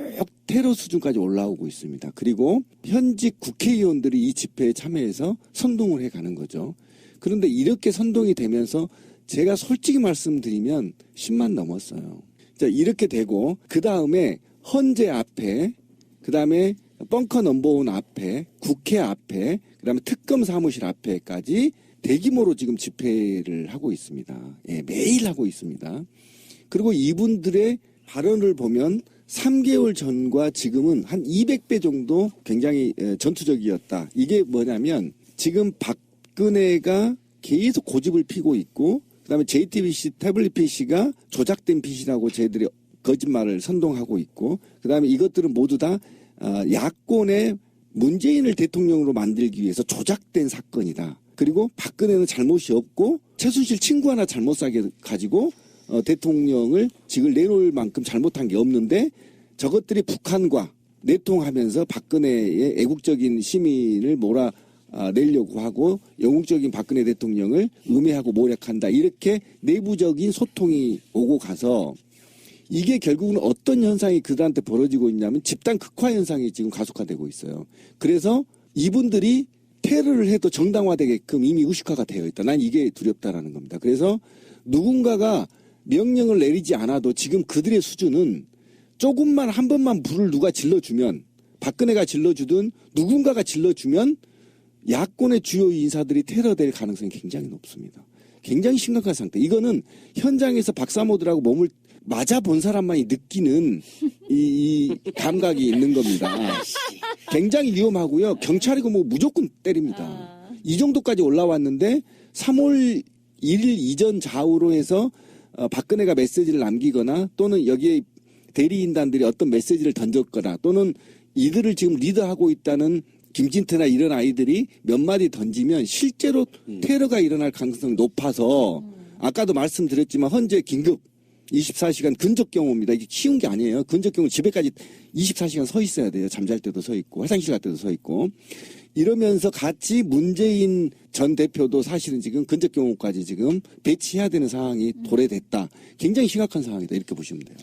테러 수준까지 올라오고 있습니다. 그리고 현직 국회의원들이 이 집회에 참여해서 선동을 해가는 거죠. 그런데 이렇게 선동이 되면서 제가 솔직히 말씀드리면 10만 넘었어요. 자, 이렇게 되고 그 다음에 헌재 앞에 그 다음에 벙커 넘버원 앞에 국회 앞에 그 다음에 특검 사무실 앞에까지 대규모로 지금 집회를 하고 있습니다. 예, 매일 하고 있습니다. 그리고 이분들의 발언을 보면 3개월 전과 지금은 한 200배 정도 굉장히 전투적이었다. 이게 뭐냐면 지금 박근혜가 계속 고집을 피고 있고 그다음에 JTBC 태블릿 PC가 조작된 PC라고 저희들이 거짓말을 선동하고 있고 그다음에 이것들은 모두 다 야권의 문재인을 대통령으로 만들기 위해서 조작된 사건이다. 그리고 박근혜는 잘못이 없고 최순실 친구 하나 잘못 사게 가지고 대통령을 직을 내놓을 만큼 잘못한 게 없는데 저것들이 북한과 내통하면서 박근혜의 애국적인 시민을 몰아내려고 하고 영국적인 박근혜 대통령을 음해하고 모략한다. 이렇게 내부적인 소통이 오고 가서 이게 결국은 어떤 현상이 그들한테 벌어지고 있냐면 집단 극화 현상이 지금 가속화되고 있어요. 그래서 이분들이 테러를 해도 정당화되게끔 이미 의식화가 되어 있다. 난 이게 두렵다라는 겁니다. 그래서 누군가가 명령을 내리지 않아도 지금 그들의 수준은 조금만 한 번만 불을 누가 질러주면 박근혜가 질러주든 누군가가 질러주면 야권의 주요 인사들이 테러될 가능성이 굉장히 높습니다. 굉장히 심각한 상태. 이거는 현장에서 박사모들하고 몸을 맞아본 사람만이 느끼는 이 감각이 있는 겁니다. 굉장히 위험하고요. 경찰이고 뭐 무조건 때립니다. 이 정도까지 올라왔는데 3월 1일 이전 좌우로 해서 박근혜가 메시지를 남기거나 또는 여기에 대리인단들이 어떤 메시지를 던졌거나 또는 이들을 지금 리더하고 있다는 김진태나 이런 아이들이 몇 마디 던지면 실제로 테러가 일어날 가능성이 높아서 아까도 말씀드렸지만 현재 긴급 24시간 근접 경호입니다. 이게 쉬운 게 아니에요. 근접 경호 집에까지 24시간 서 있어야 돼요. 잠잘 때도 서 있고 화장실 갈 때도 서 있고 이러면서 같이 문재인 전 대표도 사실은 지금 근접 경호까지 지금 배치해야 되는 상황이 도래됐다. 굉장히 심각한 상황이다. 이렇게 보시면 돼요.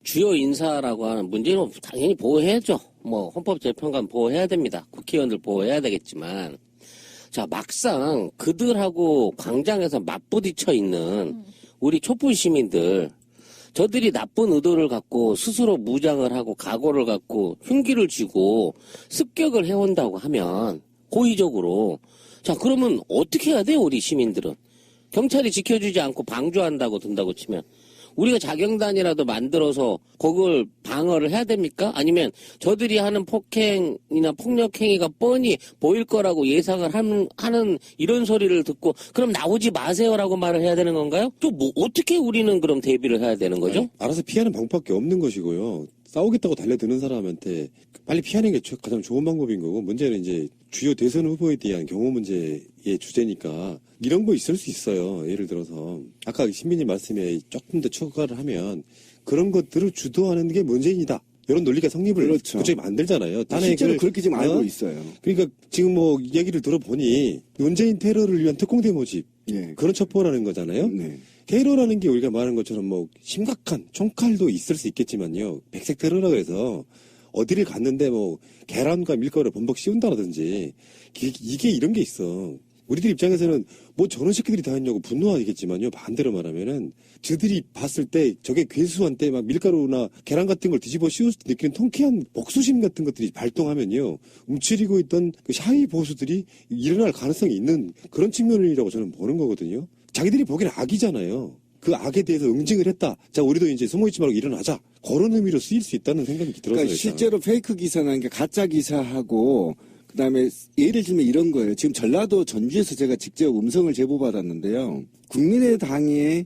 주요 인사라고 하는 문재인은 당연히 보호해야죠. 뭐 헌법재판관 보호해야 됩니다. 국회의원들 보호해야 되겠지만 자 막상 그들하고 광장에서 맞부딪혀 있는 우리 촛불 시민들 저들이 나쁜 의도를 갖고 스스로 무장을 하고 각오를 갖고 흉기를 쥐고 습격을 해온다고 하면 고의적으로 자 그러면 어떻게 해야 돼요 우리 시민들은 경찰이 지켜주지 않고 방조한다고 든다고 치면 우리가 자경단이라도 만들어서 그걸 방어를 해야 됩니까? 아니면 저들이 하는 폭행이나 폭력행위가 뻔히 보일 거라고 예상을 하는 이런 소리를 듣고 그럼 나오지 마세요라고 말을 해야 되는 건가요? 또 뭐 어떻게 우리는 그럼 대비를 해야 되는 거죠? 알아서 피하는 방법밖에 없는 것이고요. 싸우겠다고 달려드는 사람한테 빨리 피하는 게 가장 좋은 방법인 거고 문제는 이제 주요 대선 후보에 대한 경호 문제의 주제니까 이런 거 있을 수 있어요. 예를 들어서 아까 신민님 말씀에 조금 더 추가를 하면 그런 것들을 주도하는 게 문재인이다. 이런 논리가 성립을 그렇죠. 그쪽이 만들잖아요. 실제로 그렇게 지금 알고 있어요. 그러니까 지금 뭐 얘기를 들어보니 문재인 테러를 위한 특공대 모집 예. 그런 첩보라는 거잖아요. 네. 테러라는 게 우리가 말하는 것처럼 뭐 심각한 총칼도 있을 수 있겠지만요. 백색 테러라 그래서 어디를 갔는데 뭐 계란과 밀가루를 범벅 씌운다라든지 이게 이런 게 있어. 우리들 입장에서는 뭐 저런 새끼들이 다 했냐고 분노하겠지만요. 반대로 말하면은 저들이 봤을 때 저게 괴수한테 막 밀가루나 계란 같은 걸 뒤집어 씌웠을 때 느끼는 통쾌한 복수심 같은 것들이 발동하면요. 움츠리고 있던 그 샤이 보수들이 일어날 가능성이 있는 그런 측면이라고 저는 보는 거거든요. 자기들이 보기엔 악이잖아요. 그 악에 대해서 응징을 했다. 자, 우리도 이제 숨어있지 말고 일어나자. 그런 의미로 쓰일 수 있다는 생각이 들어서요. 그러니까 실제로 페이크 기사나 게 가짜 기사하고 그다음에 예를 들면 이런 거예요. 지금 전라도 전주에서 제가 직접 음성을 제보받았는데요. 국민의당의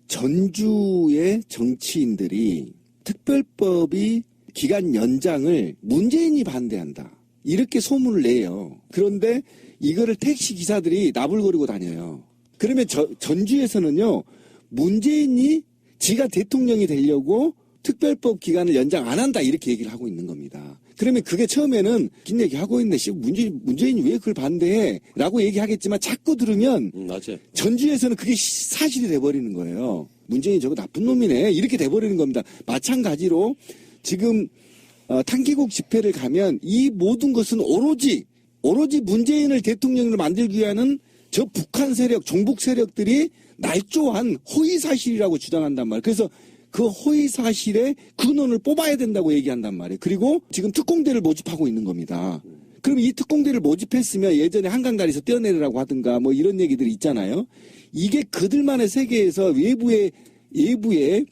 전주의 정치인들이 특별법이 기간 연장을 문재인이 반대한다. 이렇게 소문을 내요. 그런데 이거를 택시 기사들이 나불거리고 다녀요. 그러면 전주에서는요. 문재인이 지가 대통령이 되려고 특별법 기간을 연장 안 한다 이렇게 얘기를 하고 있는 겁니다. 그러면 그게 처음에는 긴 얘기 하고 있네. 문재인이 왜 그걸 반대해? 라고 얘기하겠지만 자꾸 들으면 맞아요. 전주에서는 그게 사실이 돼버리는 거예요. 문재인이 저거 나쁜 놈이네. 이렇게 돼버리는 겁니다. 마찬가지로 지금 탄기국 집회를 가면 이 모든 것은 오로지 문재인을 대통령으로 만들기 위한 저 북한 세력, 종북 세력들이 날조한 허위사실이라고 주장한단 말이에요. 그래서 그 허위사실의 근원을 뽑아야 된다고 얘기한단 말이에요. 그리고 지금 특공대를 모집하고 있는 겁니다. 그럼 이 특공대를 모집했으면 예전에 한강다리에서 뛰어내리라고 하든가 뭐 이런 얘기들이 있잖아요. 이게 그들만의 세계에서 외부의 외부에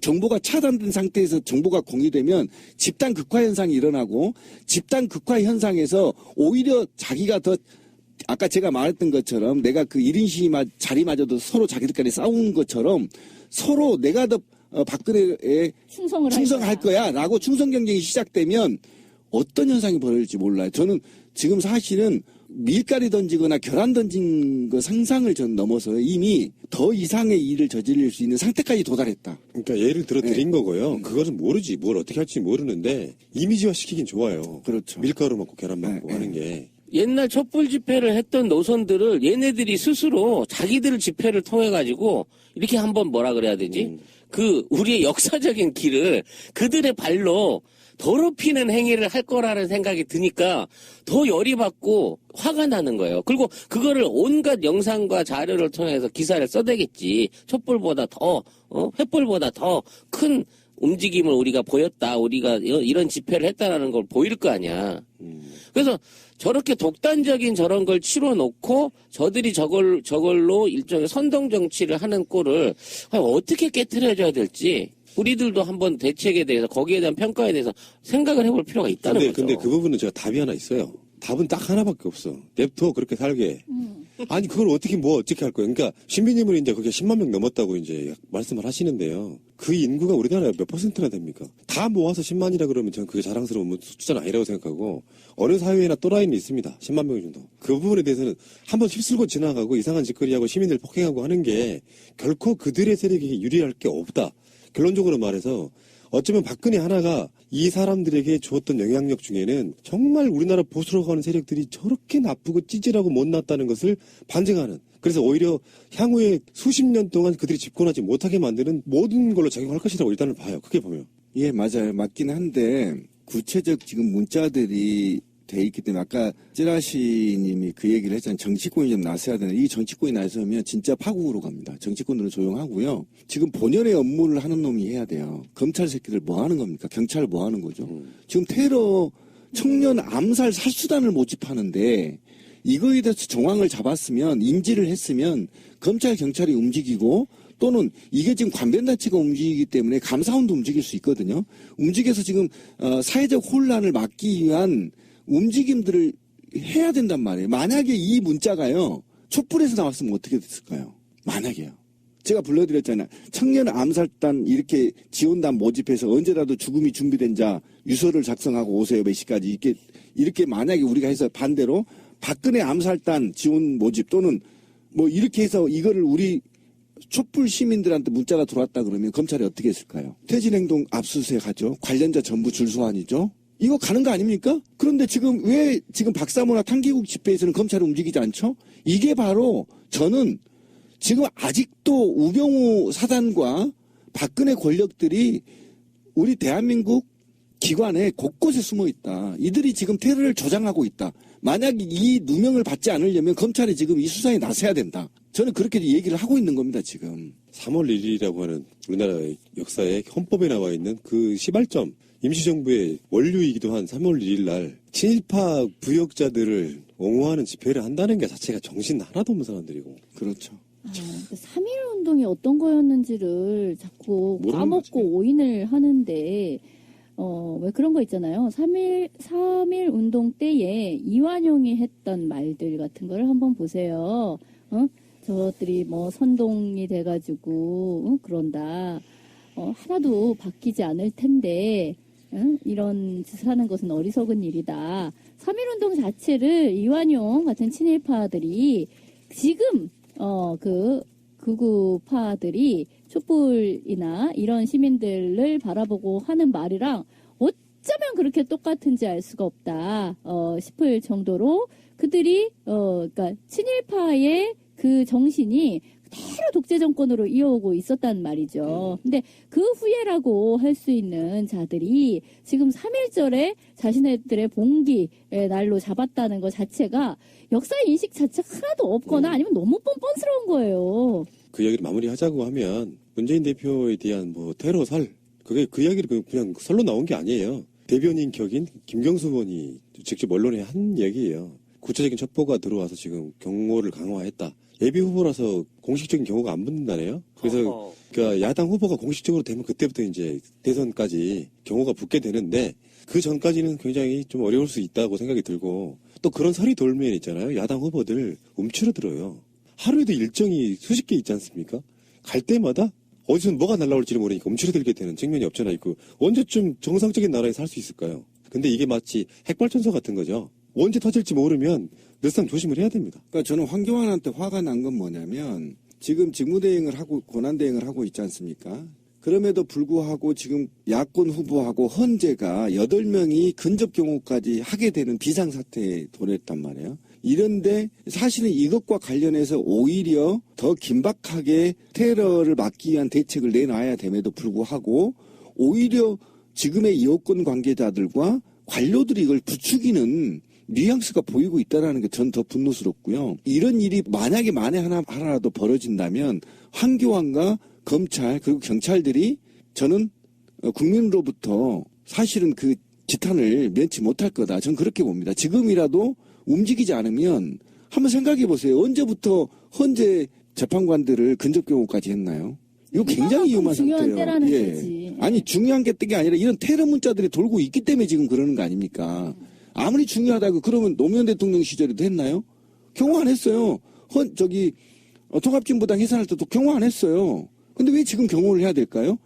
정보가 차단된 상태에서 정보가 공유되면 집단 극화 현상이 일어나고 집단 극화 현상에서 오히려 자기가 더 아까 제가 말했던 것처럼 내가 그 1인 시위 자리마저도 서로 자기들끼리 싸운 것처럼 서로 내가 더 박근혜에 충성할 거야 라고 충성 경쟁이 시작되면 어떤 현상이 벌어질지 몰라요. 저는 지금 사실은 밀가리 던지거나 계란 던진 거 상상을 전 넘어서 이미 더 이상의 일을 저지를 수 있는 상태까지 도달했다. 그러니까 예를 들어 드린 거고요. 그것은 모르지. 뭘 어떻게 할지 모르는데 이미지화 시키긴 좋아요. 그렇죠. 밀가루 먹고 계란 먹고 하는 게. 옛날 촛불 집회를 했던 노선들을 얘네들이 스스로 자기들 집회를 통해 가지고 이렇게 한번 뭐라 그래야 되지? 그 우리의 역사적인 길을 그들의 발로 더럽히는 행위를 할 거라는 생각이 드니까 더 열이 받고 화가 나는 거예요. 그리고 그거를 온갖 영상과 자료를 통해서 기사를 써대겠지. 촛불보다 더 횃불보다 더 큰 움직임을 우리가 보였다. 우리가 이런 집회를 했다라는 걸 보일 거 아니야. 그래서 저렇게 독단적인 저런 걸 치러놓고 저들이 저걸로 일종의 선동 정치를 하는 꼴을 어떻게 깨트려줘야 될지 우리들도 한번 대책에 대해서 거기에 대한 평가에 대해서 생각을 해볼 필요가 있다는 거죠. 근데 그 부분은 제가 답이 하나 있어요. 답은 딱 하나밖에 없어. 냅둬 그렇게 살게. 아니 그걸 어떻게 할 거예요. 그러니까 신비님은 이제 그게 10만 명 넘었다고 이제 말씀을 하시는데요. 그 인구가 우리나라에 몇 퍼센트나 됩니까? 다 모아서 10만이라 그러면 저는 그게 자랑스러운 숫자는 아니라고 생각하고 어느 사회에나 또라이는 있습니다. 10만 명 정도. 그 부분에 대해서는 한번 휩쓸고 지나가고 이상한 짓거리하고 시민들 폭행하고 하는 게 결코 그들의 세력에게 유리할 게 없다. 결론적으로 말해서 어쩌면 박근혜 하나가 이 사람들에게 주었던 영향력 중에는 정말 우리나라 보수로 가는 세력들이 저렇게 나쁘고 찌질하고 못났다는 것을 반증하는, 그래서 오히려 향후에 수십 년 동안 그들이 집권하지 못하게 만드는 모든 걸로 작용할 것이라고 일단은 봐요. 크게 보면. 예, 맞아요. 맞긴 한데 구체적 지금 문자들이 돼 있기 때문에 아까 찌라시님이 그 얘기를 했잖아요. 정치권이 좀 나서야 되는. 이 정치권이 나서면 진짜 파국으로 갑니다. 정치권들은 조용하고요. 지금 본연의 업무를 하는 놈이 해야 돼요. 검찰 새끼들 뭐 하는 겁니까? 경찰 뭐 하는 거죠? 지금 테러 청년 암살 살수단을 모집하는데 이거에 대해서 정황을 잡았으면 인지를 했으면 검찰 경찰이 움직이고 또는 이게 지금 관변단체가 움직이기 때문에 감사원도 움직일 수 있거든요. 움직여서 지금 사회적 혼란을 막기 위한 움직임들을 해야 된단 말이에요. 만약에 이 문자가요, 촛불에서 나왔으면 어떻게 됐을까요? 만약에요. 제가 불러드렸잖아요. 청년 암살단 이렇게 지원단 모집해서 언제라도 죽음이 준비된 자 유서를 작성하고 오세요 몇 시까지 이렇게 만약에 우리가 해서 반대로 박근혜 암살단 지원 모집 또는 뭐 이렇게 해서 이거를 우리 촛불 시민들한테 문자가 들어왔다 그러면 검찰이 어떻게 했을까요? 퇴진행동 압수수색 하죠. 관련자 전부 줄소환이죠. 이거 가는 거 아닙니까? 그런데 지금 왜 지금 박사모나 탕기국 집회에서는 검찰이 움직이지 않죠? 이게 바로 저는 지금 아직도 우병우 사단과 박근혜 권력들이 우리 대한민국 기관에 곳곳에 숨어 있다. 이들이 지금 테러를 조장하고 있다. 만약 이 누명을 받지 않으려면 검찰이 지금 이 수사에 나서야 된다. 저는 그렇게 얘기를 하고 있는 겁니다, 지금. 3월 1일이라고 하는 우리나라 역사에 헌법에 나와 있는 그 시발점, 임시정부의 원류이기도 한 3월 1일 날 친일파 부역자들을 옹호하는 집회를 한다는 게 자체가 정신 하나도 없는 사람들이고. 그렇죠. 3.1 운동이 어떤 거였는지를 자꾸 까먹고 거지. 오인을 하는데, 왜 그런 거 있잖아요. 3.1 운동 때에 이완용이 했던 말들 같은 거를 한번 보세요. 저것들이 뭐 선동이 돼가지고, 그런다. 하나도 바뀌지 않을 텐데, 이런 짓을 하는 것은 어리석은 일이다. 3.1 운동 자체를 이완용 같은 친일파들이 지금, 그 극우파들이 촛불이나 이런 시민들을 바라보고 하는 말이랑 어쩌면 그렇게 똑같은지 알 수가 없다 싶을 정도로 그들이 그러니까 친일파의 그 정신이 그대로 독재 정권으로 이어오고 있었단 말이죠. 근데 그 후예라고 할 수 있는 자들이 지금 3.1절에 자신들의 봉기의 날로 잡았다는 것 자체가 역사 인식 자체가 하나도 없거나 아니면 너무 뻔뻔스러운 거예요. 그 이야기를 마무리하자고 하면 문재인 대표에 대한 뭐 테러 설, 그게 그 이야기를 그냥 설로 나온 게 아니에요. 대변인 격인 김경수 의원이 직접 언론에 한 얘기예요. 구체적인 첩보가 들어와서 지금 경호를 강화했다. 예비 후보라서 공식적인 경호가 안 붙는다네요. 그래서 그러니까 야당 후보가 공식적으로 되면 그때부터 이제 대선까지 경호가 붙게 되는데 그 전까지는 굉장히 좀 어려울 수 있다고 생각이 들고 또 그런 설이 돌면 있잖아요. 야당 후보들 움츠러들어요. 하루에도 일정이 수십 개 있지 않습니까? 갈 때마다 어디서 뭐가 날라올지 모르니까 움츠러들게 되는 측면이 없잖아 있고 언제쯤 정상적인 나라에 살 수 있을까요? 근데 이게 마치 핵발전소 같은 거죠. 언제 터질지 모르면 늘상 조심을 해야 됩니다. 그러니까 저는 황교안한테 화가 난 건 뭐냐면 지금 직무대행을 하고 권한대행을 하고 있지 않습니까? 그럼에도 불구하고 지금 야권 후보하고 헌재가 8명이 근접 경호까지 하게 되는 비상사태에 도래했단 말이에요. 이런데 사실은 이것과 관련해서 오히려 더 긴박하게 테러를 막기 위한 대책을 내놔야 됨에도 불구하고 오히려 지금의 여권 관계자들과 관료들이 이걸 부추기는 뉘앙스가 보이고 있다는 게 전 더 분노스럽고요. 이런 일이 만약에 하나라도 벌어진다면 황교안과 검찰 그리고 경찰들이 저는 국민으로부터 사실은 그 지탄을 면치 못할 거다. 전 그렇게 봅니다. 지금이라도 움직이지 않으면 한번 생각해 보세요. 언제부터 헌재 재판관들을 근접경호까지 했나요? 이거 굉장히 위험한 중요한 상태예요. 때라는 거지. 아니 중요한 게 아니라 이런 테러 문자들이 돌고 있기 때문에 지금 그러는 거 아닙니까? 아무리 중요하다고 그러면 노무현 대통령 시절에도 했나요? 경호 안 했어요. 통합진보당 해산할 때도 경호 안 했어요. 근데 왜 지금 경호를 해야 될까요?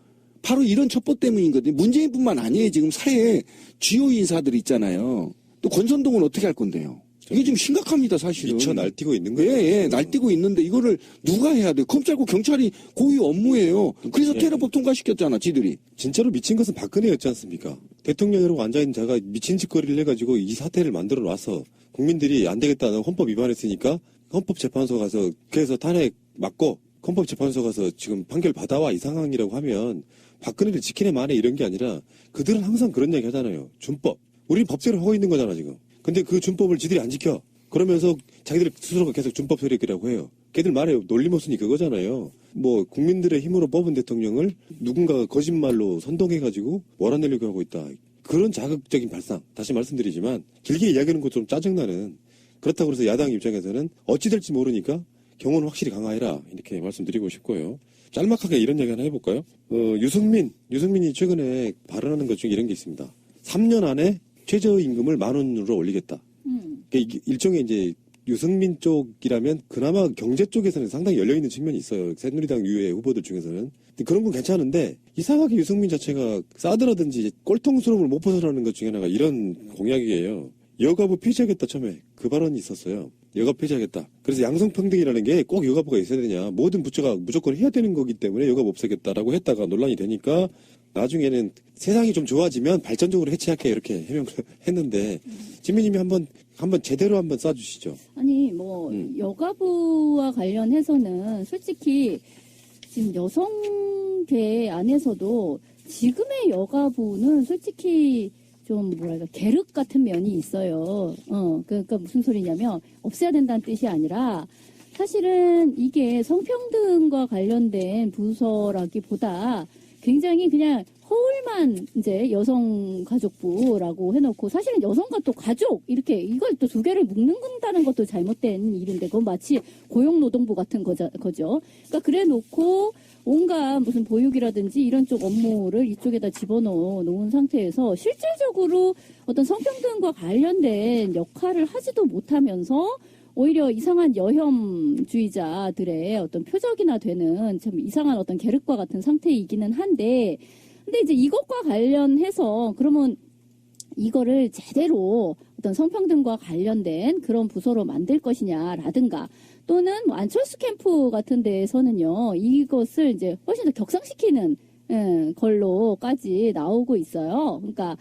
바로 이런 첩보 때문인 거든요. 문재인뿐만 아니에요. 지금 사회에 주요 인사들 있잖아요. 또 권선동은 어떻게 할 건데요? 이게 지금 심각합니다, 사실은. 미쳐 날뛰고 있는 거예요. 예, 날뛰고 있는데 이거를 누가 해야 돼요? 검찰과 경찰이 고유 업무예요. 그래서 테러법 통과시켰잖아, 지들이. 진짜로 미친 것은 박근혜였지 않습니까? 대통령이라고 앉아있는 자가 미친 짓거리를 해가지고 이 사태를 만들어 놔서 국민들이 안 되겠다는 헌법 위반했으니까 헌법재판소 가서 그래서 탄핵 맞고 헌법재판소 가서 지금 판결 받아와 이 상황이라고 하면 박근혜를 지키네 마네 이런 게 아니라 그들은 항상 그런 얘기 하잖아요. 준법. 우리 법대로 하고 있는 거잖아 지금. 근데 그 준법을 지들이 안 지켜. 그러면서 자기들 스스로가 계속 준법 세력이라고 해요. 걔들 말에 논리모순이 그거잖아요. 뭐 국민들의 힘으로 뽑은 대통령을 누군가가 거짓말로 선동해가지고 몰아내려고 하고 있다. 그런 자극적인 발상. 다시 말씀드리지만 길게 이야기하는 거 좀 짜증나는. 그렇다고 해서 야당 입장에서는 어찌 될지 모르니까 경호는 확실히 강화해라. 이렇게 말씀드리고 싶고요. 짤막하게 이런 얘기 하나 해볼까요? 유승민이 최근에 발언하는 것 중에 이런 게 있습니다. 3년 안에 최저임금을 10,000원으로 올리겠다. 그러니까 일종의 이제 유승민 쪽이라면 그나마 경제 쪽에서는 상당히 열려있는 측면이 있어요. 새누리당 유해 후보들 중에서는. 근데 그런 건 괜찮은데 이상하게 유승민 자체가 사드라든지 꼴통스러움을 못 벗어나는 것 중에 하나가 이런 공약이에요. 여가부 폐지하겠다 처음에 그 발언이 있었어요. 여가 폐지하겠다. 그래서 양성평등이라는 게 꼭 여가부가 있어야 되냐. 모든 부처가 무조건 해야 되는 거기 때문에 여가부 없애겠다라고 했다가 논란이 되니까 나중에는 세상이 좀 좋아지면 발전적으로 해체할게 이렇게 해명을 했는데 진미님이 한번 제대로 한번 쏴주시죠. 아니 여가부와 관련해서는 솔직히 지금 여성계 안에서도 지금의 여가부는 솔직히 좀 계륵 같은 면이 있어요. 그러니까 무슨 소리냐면 없애야 된다는 뜻이 아니라 사실은 이게 성평등과 관련된 부서라기보다 굉장히 그냥 허울만 이제 여성가족부라고 해놓고 사실은 여성과 또 가족 이렇게 이걸 또 두 개를 묶는다는 것도 잘못된 일인데 그건 마치 고용노동부 같은 거죠. 그러니까 그래 놓고 온갖 무슨 보육이라든지 이런 쪽 업무를 이쪽에다 집어넣은 상태에서 실질적으로 어떤 성평등과 관련된 역할을 하지도 못하면서 오히려 이상한 여혐주의자들의 어떤 표적이나 되는 참 이상한 어떤 계륵과 같은 상태이기는 한데, 근데 이제 이것과 관련해서 그러면 이거를 제대로 어떤 성평등과 관련된 그런 부서로 만들 것이냐라든가 또는 뭐 안철수 캠프 같은 데에서는요, 이것을 이제 훨씬 더 격상시키는 걸로까지 나오고 있어요. 그러니까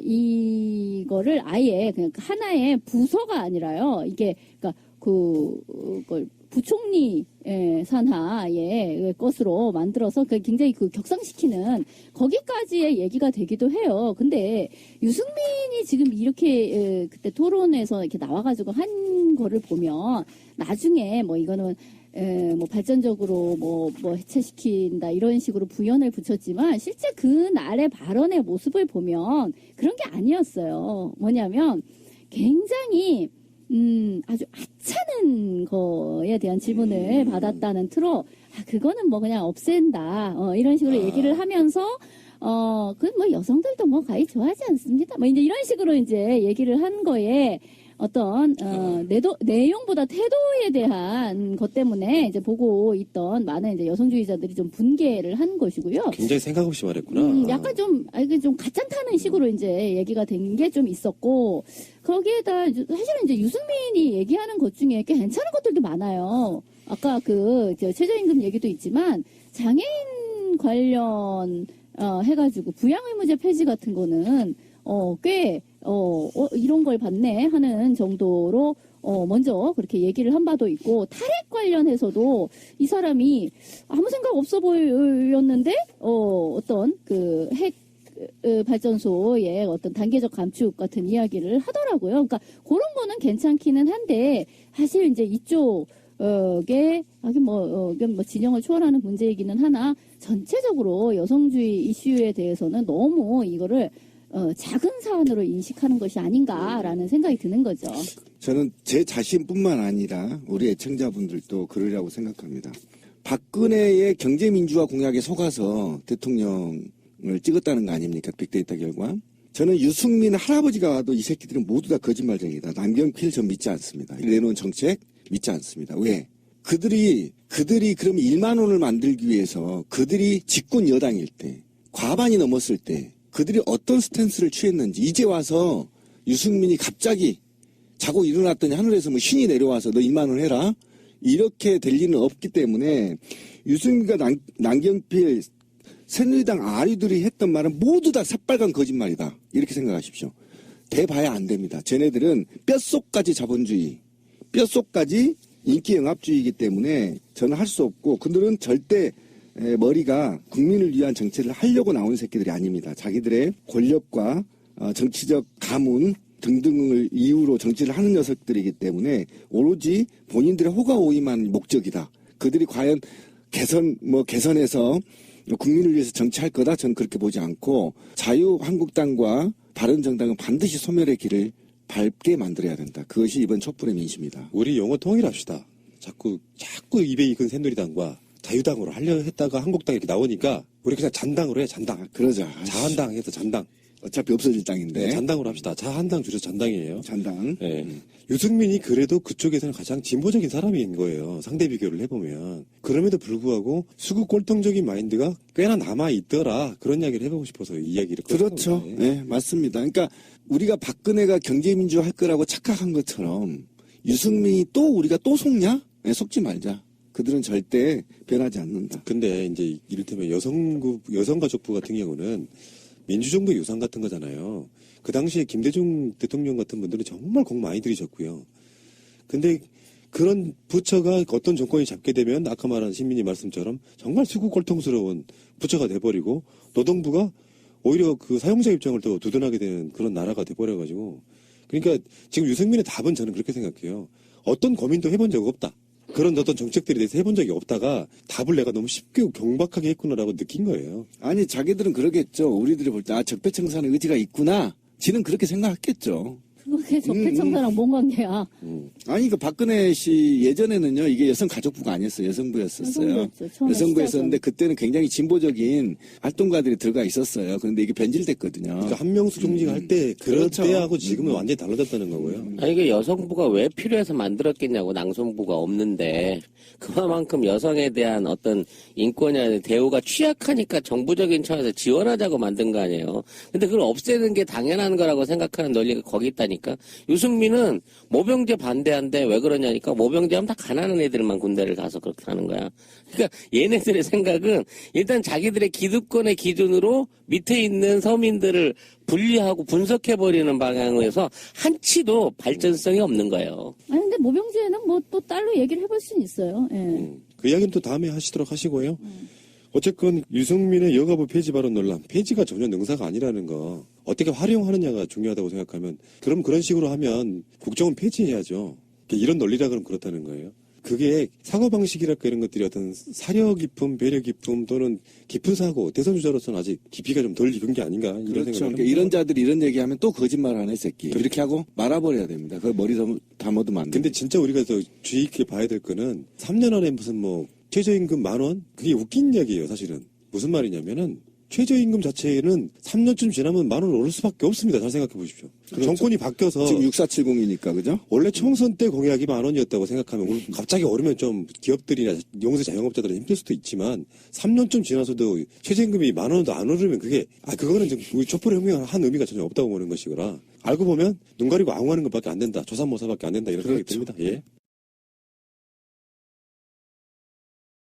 이거를 아예 그냥 하나의 부서가 아니라요. 이게 그러니까 그걸 부총리 산하의 것으로 만들어서 굉장히 격상시키는 거기까지의 얘기가 되기도 해요. 근데 유승민이 지금 이렇게 그때 토론에서 이렇게 나와가지고 한 거를 보면 나중에 뭐 이거는 뭐 발전적으로 뭐 해체시킨다 이런 식으로 부연을 붙였지만 실제 그 날의 발언의 모습을 보면 그런 게 아니었어요. 뭐냐면 굉장히 아주 하찮은 거에 대한 질문을 받았다는 틀어 그거는 뭐 그냥 없앤다 이런 식으로 얘기를 하면서 그 뭐 여성들도 뭐 가히 좋아하지 않습니다. 뭐 이제 이런 식으로 이제 얘기를 한 거에 어떤 내용보다 태도에 대한 것 때문에 이제 보고 있던 많은 이제 여성주의자들이 좀 분개를 한 것이고요. 굉장히 생각 없이 말했구나. 약간 좀 이게 좀 가짠타는 식으로 이제 얘기가 된 게 좀 있었고 거기에다 사실은 이제 유승민이 얘기하는 것 중에 꽤 괜찮은 것들도 많아요. 아까 그 최저임금 얘기도 있지만 장애인 관련 해가지고 부양의무제 폐지 같은 거는 꽤 이런 걸 받네 하는 정도로 먼저 그렇게 얘기를 한 바도 있고 탈핵 관련해서도 이 사람이 아무 생각 없어 보였는데 어떤 그 핵 발전소의 어떤 단계적 감축 같은 이야기를 하더라고요. 그러니까 그런 거는 괜찮기는 한데 사실 이제 이쪽에 뭐 진영을 초월하는 문제이기는 하나 전체적으로 여성주의 이슈에 대해서는 너무 이거를 작은 사안으로 인식하는 것이 아닌가라는 생각이 드는 거죠. 저는 제 자신뿐만 아니라 우리 애청자분들도 그러리라고 생각합니다. 박근혜의 경제민주화 공약에 속아서 대통령을 찍었다는 거 아닙니까? 빅데이터 결과. 저는 유승민 할아버지가 와도 이 새끼들은 모두 다 거짓말쟁이다. 남경필 전 믿지 않습니다. 내놓은 정책 믿지 않습니다. 왜? 그들이 그러면 1만 원을 만들기 위해서 그들이 집권 여당일 때 과반이 넘었을 때 그들이 어떤 스탠스를 취했는지 이제 와서 유승민이 갑자기 자고 일어났더니 하늘에서 뭐 신이 내려와서 너 2만 원 해라 이렇게 될 리는 없기 때문에 유승민과 남경필 새누리당 아리들이 했던 말은 모두 다 새빨간 거짓말이다 이렇게 생각하십시오. 대봐야 안 됩니다. 쟤네들은 뼛속까지 자본주의 뼛속까지 인기영합주의이기 때문에 저는 할 수 없고 그들은 절대 머리가 국민을 위한 정책을 하려고 나온 새끼들이 아닙니다. 자기들의 권력과 정치적 가문 등등을 이유로 정치를 하는 녀석들이기 때문에 오로지 본인들의 호가오임한 목적이다. 그들이 과연 개선해서 국민을 위해서 정치할 거다. 저는 그렇게 보지 않고 자유한국당과 바른정당은 반드시 소멸의 길을 밟게 만들어야 된다. 그것이 이번 촛불의 민심이다. 우리 용어 통일합시다. 자꾸 입에 익은 새누리당과 자유당으로 하려 했다가 한국당 이렇게 나오니까 우리 그냥 잔당으로 해. 잔당. 그러자. 자한당 해서 잔당. 어차피 없어질 당인데. 네, 잔당으로 합시다. 자한당 줄여서 잔당이에요. 잔당. 네. 유승민이 그래도 그쪽에서는 가장 진보적인 사람인 거예요. 상대 비교를 해보면. 그럼에도 불구하고 수구 꼴통적인 마인드가 꽤나 남아있더라. 그런 이야기를 해보고 싶어서 이 이야기를 그렇죠. 꺼낸 네, 맞습니다. 그러니까 우리가 박근혜가 경제민주화 할 거라고 착각한 것처럼 유승민이 또 우리가 또 속냐? 네, 속지 말자. 그들은 절대 변하지 않는다. 근데 이제 이를테면 여성가족부 같은 경우는 민주정부의 유산 같은 거잖아요. 그 당시에 김대중 대통령 같은 분들은 정말 공 많이 들이셨고요. 근데 그런 부처가 어떤 정권이 잡게 되면 아까 말한 신민이 말씀처럼 정말 수구꼴통스러운 부처가 돼버리고 노동부가 오히려 그 사용자 입장을 더 두둔하게 되는 그런 나라가 돼버려가지고 그러니까 지금 유승민의 답은 저는 그렇게 생각해요. 어떤 고민도 해본 적 없다. 그런 어떤 정책들에 대해서 해본 적이 없다가 답을 내가 너무 쉽게 경박하게 했구나라고 느낀 거예요. 아니 자기들은 그러겠죠. 우리들이 볼 때 적폐청산의 의지가 있구나. 지는 그렇게 생각했겠죠. 그게 적폐청산랑 뭔 관계야? 아니 그 박근혜 씨 예전에는요 이게 여성가족부가 아니었어요. 여성부였었어요. 여성부였었는데 그때는 굉장히 진보적인 활동가들이 들어가 있었어요. 그런데 이게 변질됐거든요. 그러니까 한명수 총리가 할 때 그럴 그렇죠. 때하고 지금은 완전히 달라졌다는 거고요. 아니 이게 여성부가 왜 필요해서 만들었겠냐고 낭송부가 없는데 그만큼 여성에 대한 어떤 인권이나 대우가 취약하니까 정부적인 차원에서 지원하자고 만든 거 아니에요. 근데 그걸 없애는 게 당연한 거라고 생각하는 논리가 거기 있다니까. 유승민은 모병제 반대한데 왜 그러냐니까 모병제하면 다 가난한 애들만 군대를 가서 그렇게 하는 거야. 그러니까 얘네들의 생각은 일단 자기들의 기득권의 기준으로 밑에 있는 서민들을 분리하고 분석해버리는 방향에서 한치도 발전성이 없는 거예요. 아니 근데 모병제는 뭐 또 딸로 얘기를 해볼 수는 있어요. 예. 그 이야기는 또 다음에 하시도록 하시고요. 어쨌건 유승민의 여가부 폐지 발언 논란, 폐지가 전혀 능사가 아니라는 거 어떻게 활용하느냐가 중요하다고 생각하면 그럼 그런 식으로 하면 국정원 폐지해야죠. 이런 논리라 그럼 그렇다는 거예요. 그게 사고방식이랄까 이런 것들이 어떤 사려 깊음, 배려 깊음 또는 깊은 사고, 대선 주자로서는 아직 깊이가 좀 덜 익은 게 아닌가 이런 그렇죠. 생각을 그러니까 합니다. 이런 자들이 이런 얘기하면 또 거짓말하네 새끼. 이렇게 하고 말아버려야 됩니다. 그 머리 담아두면 안 근데 됩니다. 진짜 우리가 더 주의 있게 봐야 될 거는 3년 안에 무슨 뭐 최저임금 10,000원? 그게 웃긴 이야기예요 사실은. 무슨 말이냐면은 최저임금 자체는 3년쯤 지나면 10,000원 오를 수밖에 없습니다. 잘 생각해 보십시오. 그렇죠. 정권이 바뀌어서 지금 6470이니까 그죠? 원래 총선 때 공약이 10,000원이었다고 생각하면 오늘 갑자기 오르면 좀 기업들이나 용세 자영업자들은 힘들 수도 있지만 3년쯤 지나서도 최저임금이 10,000원도 안 오르면 그게 그거는 좀 우리 촛불 혁명을 한 의미가 전혀 없다고 보는 것이거라. 알고 보면 눈 가리고 앙호하는 것밖에 안 된다. 조삼모사밖에 안 된다 이런 생각이 그렇죠. 듭니다. 예.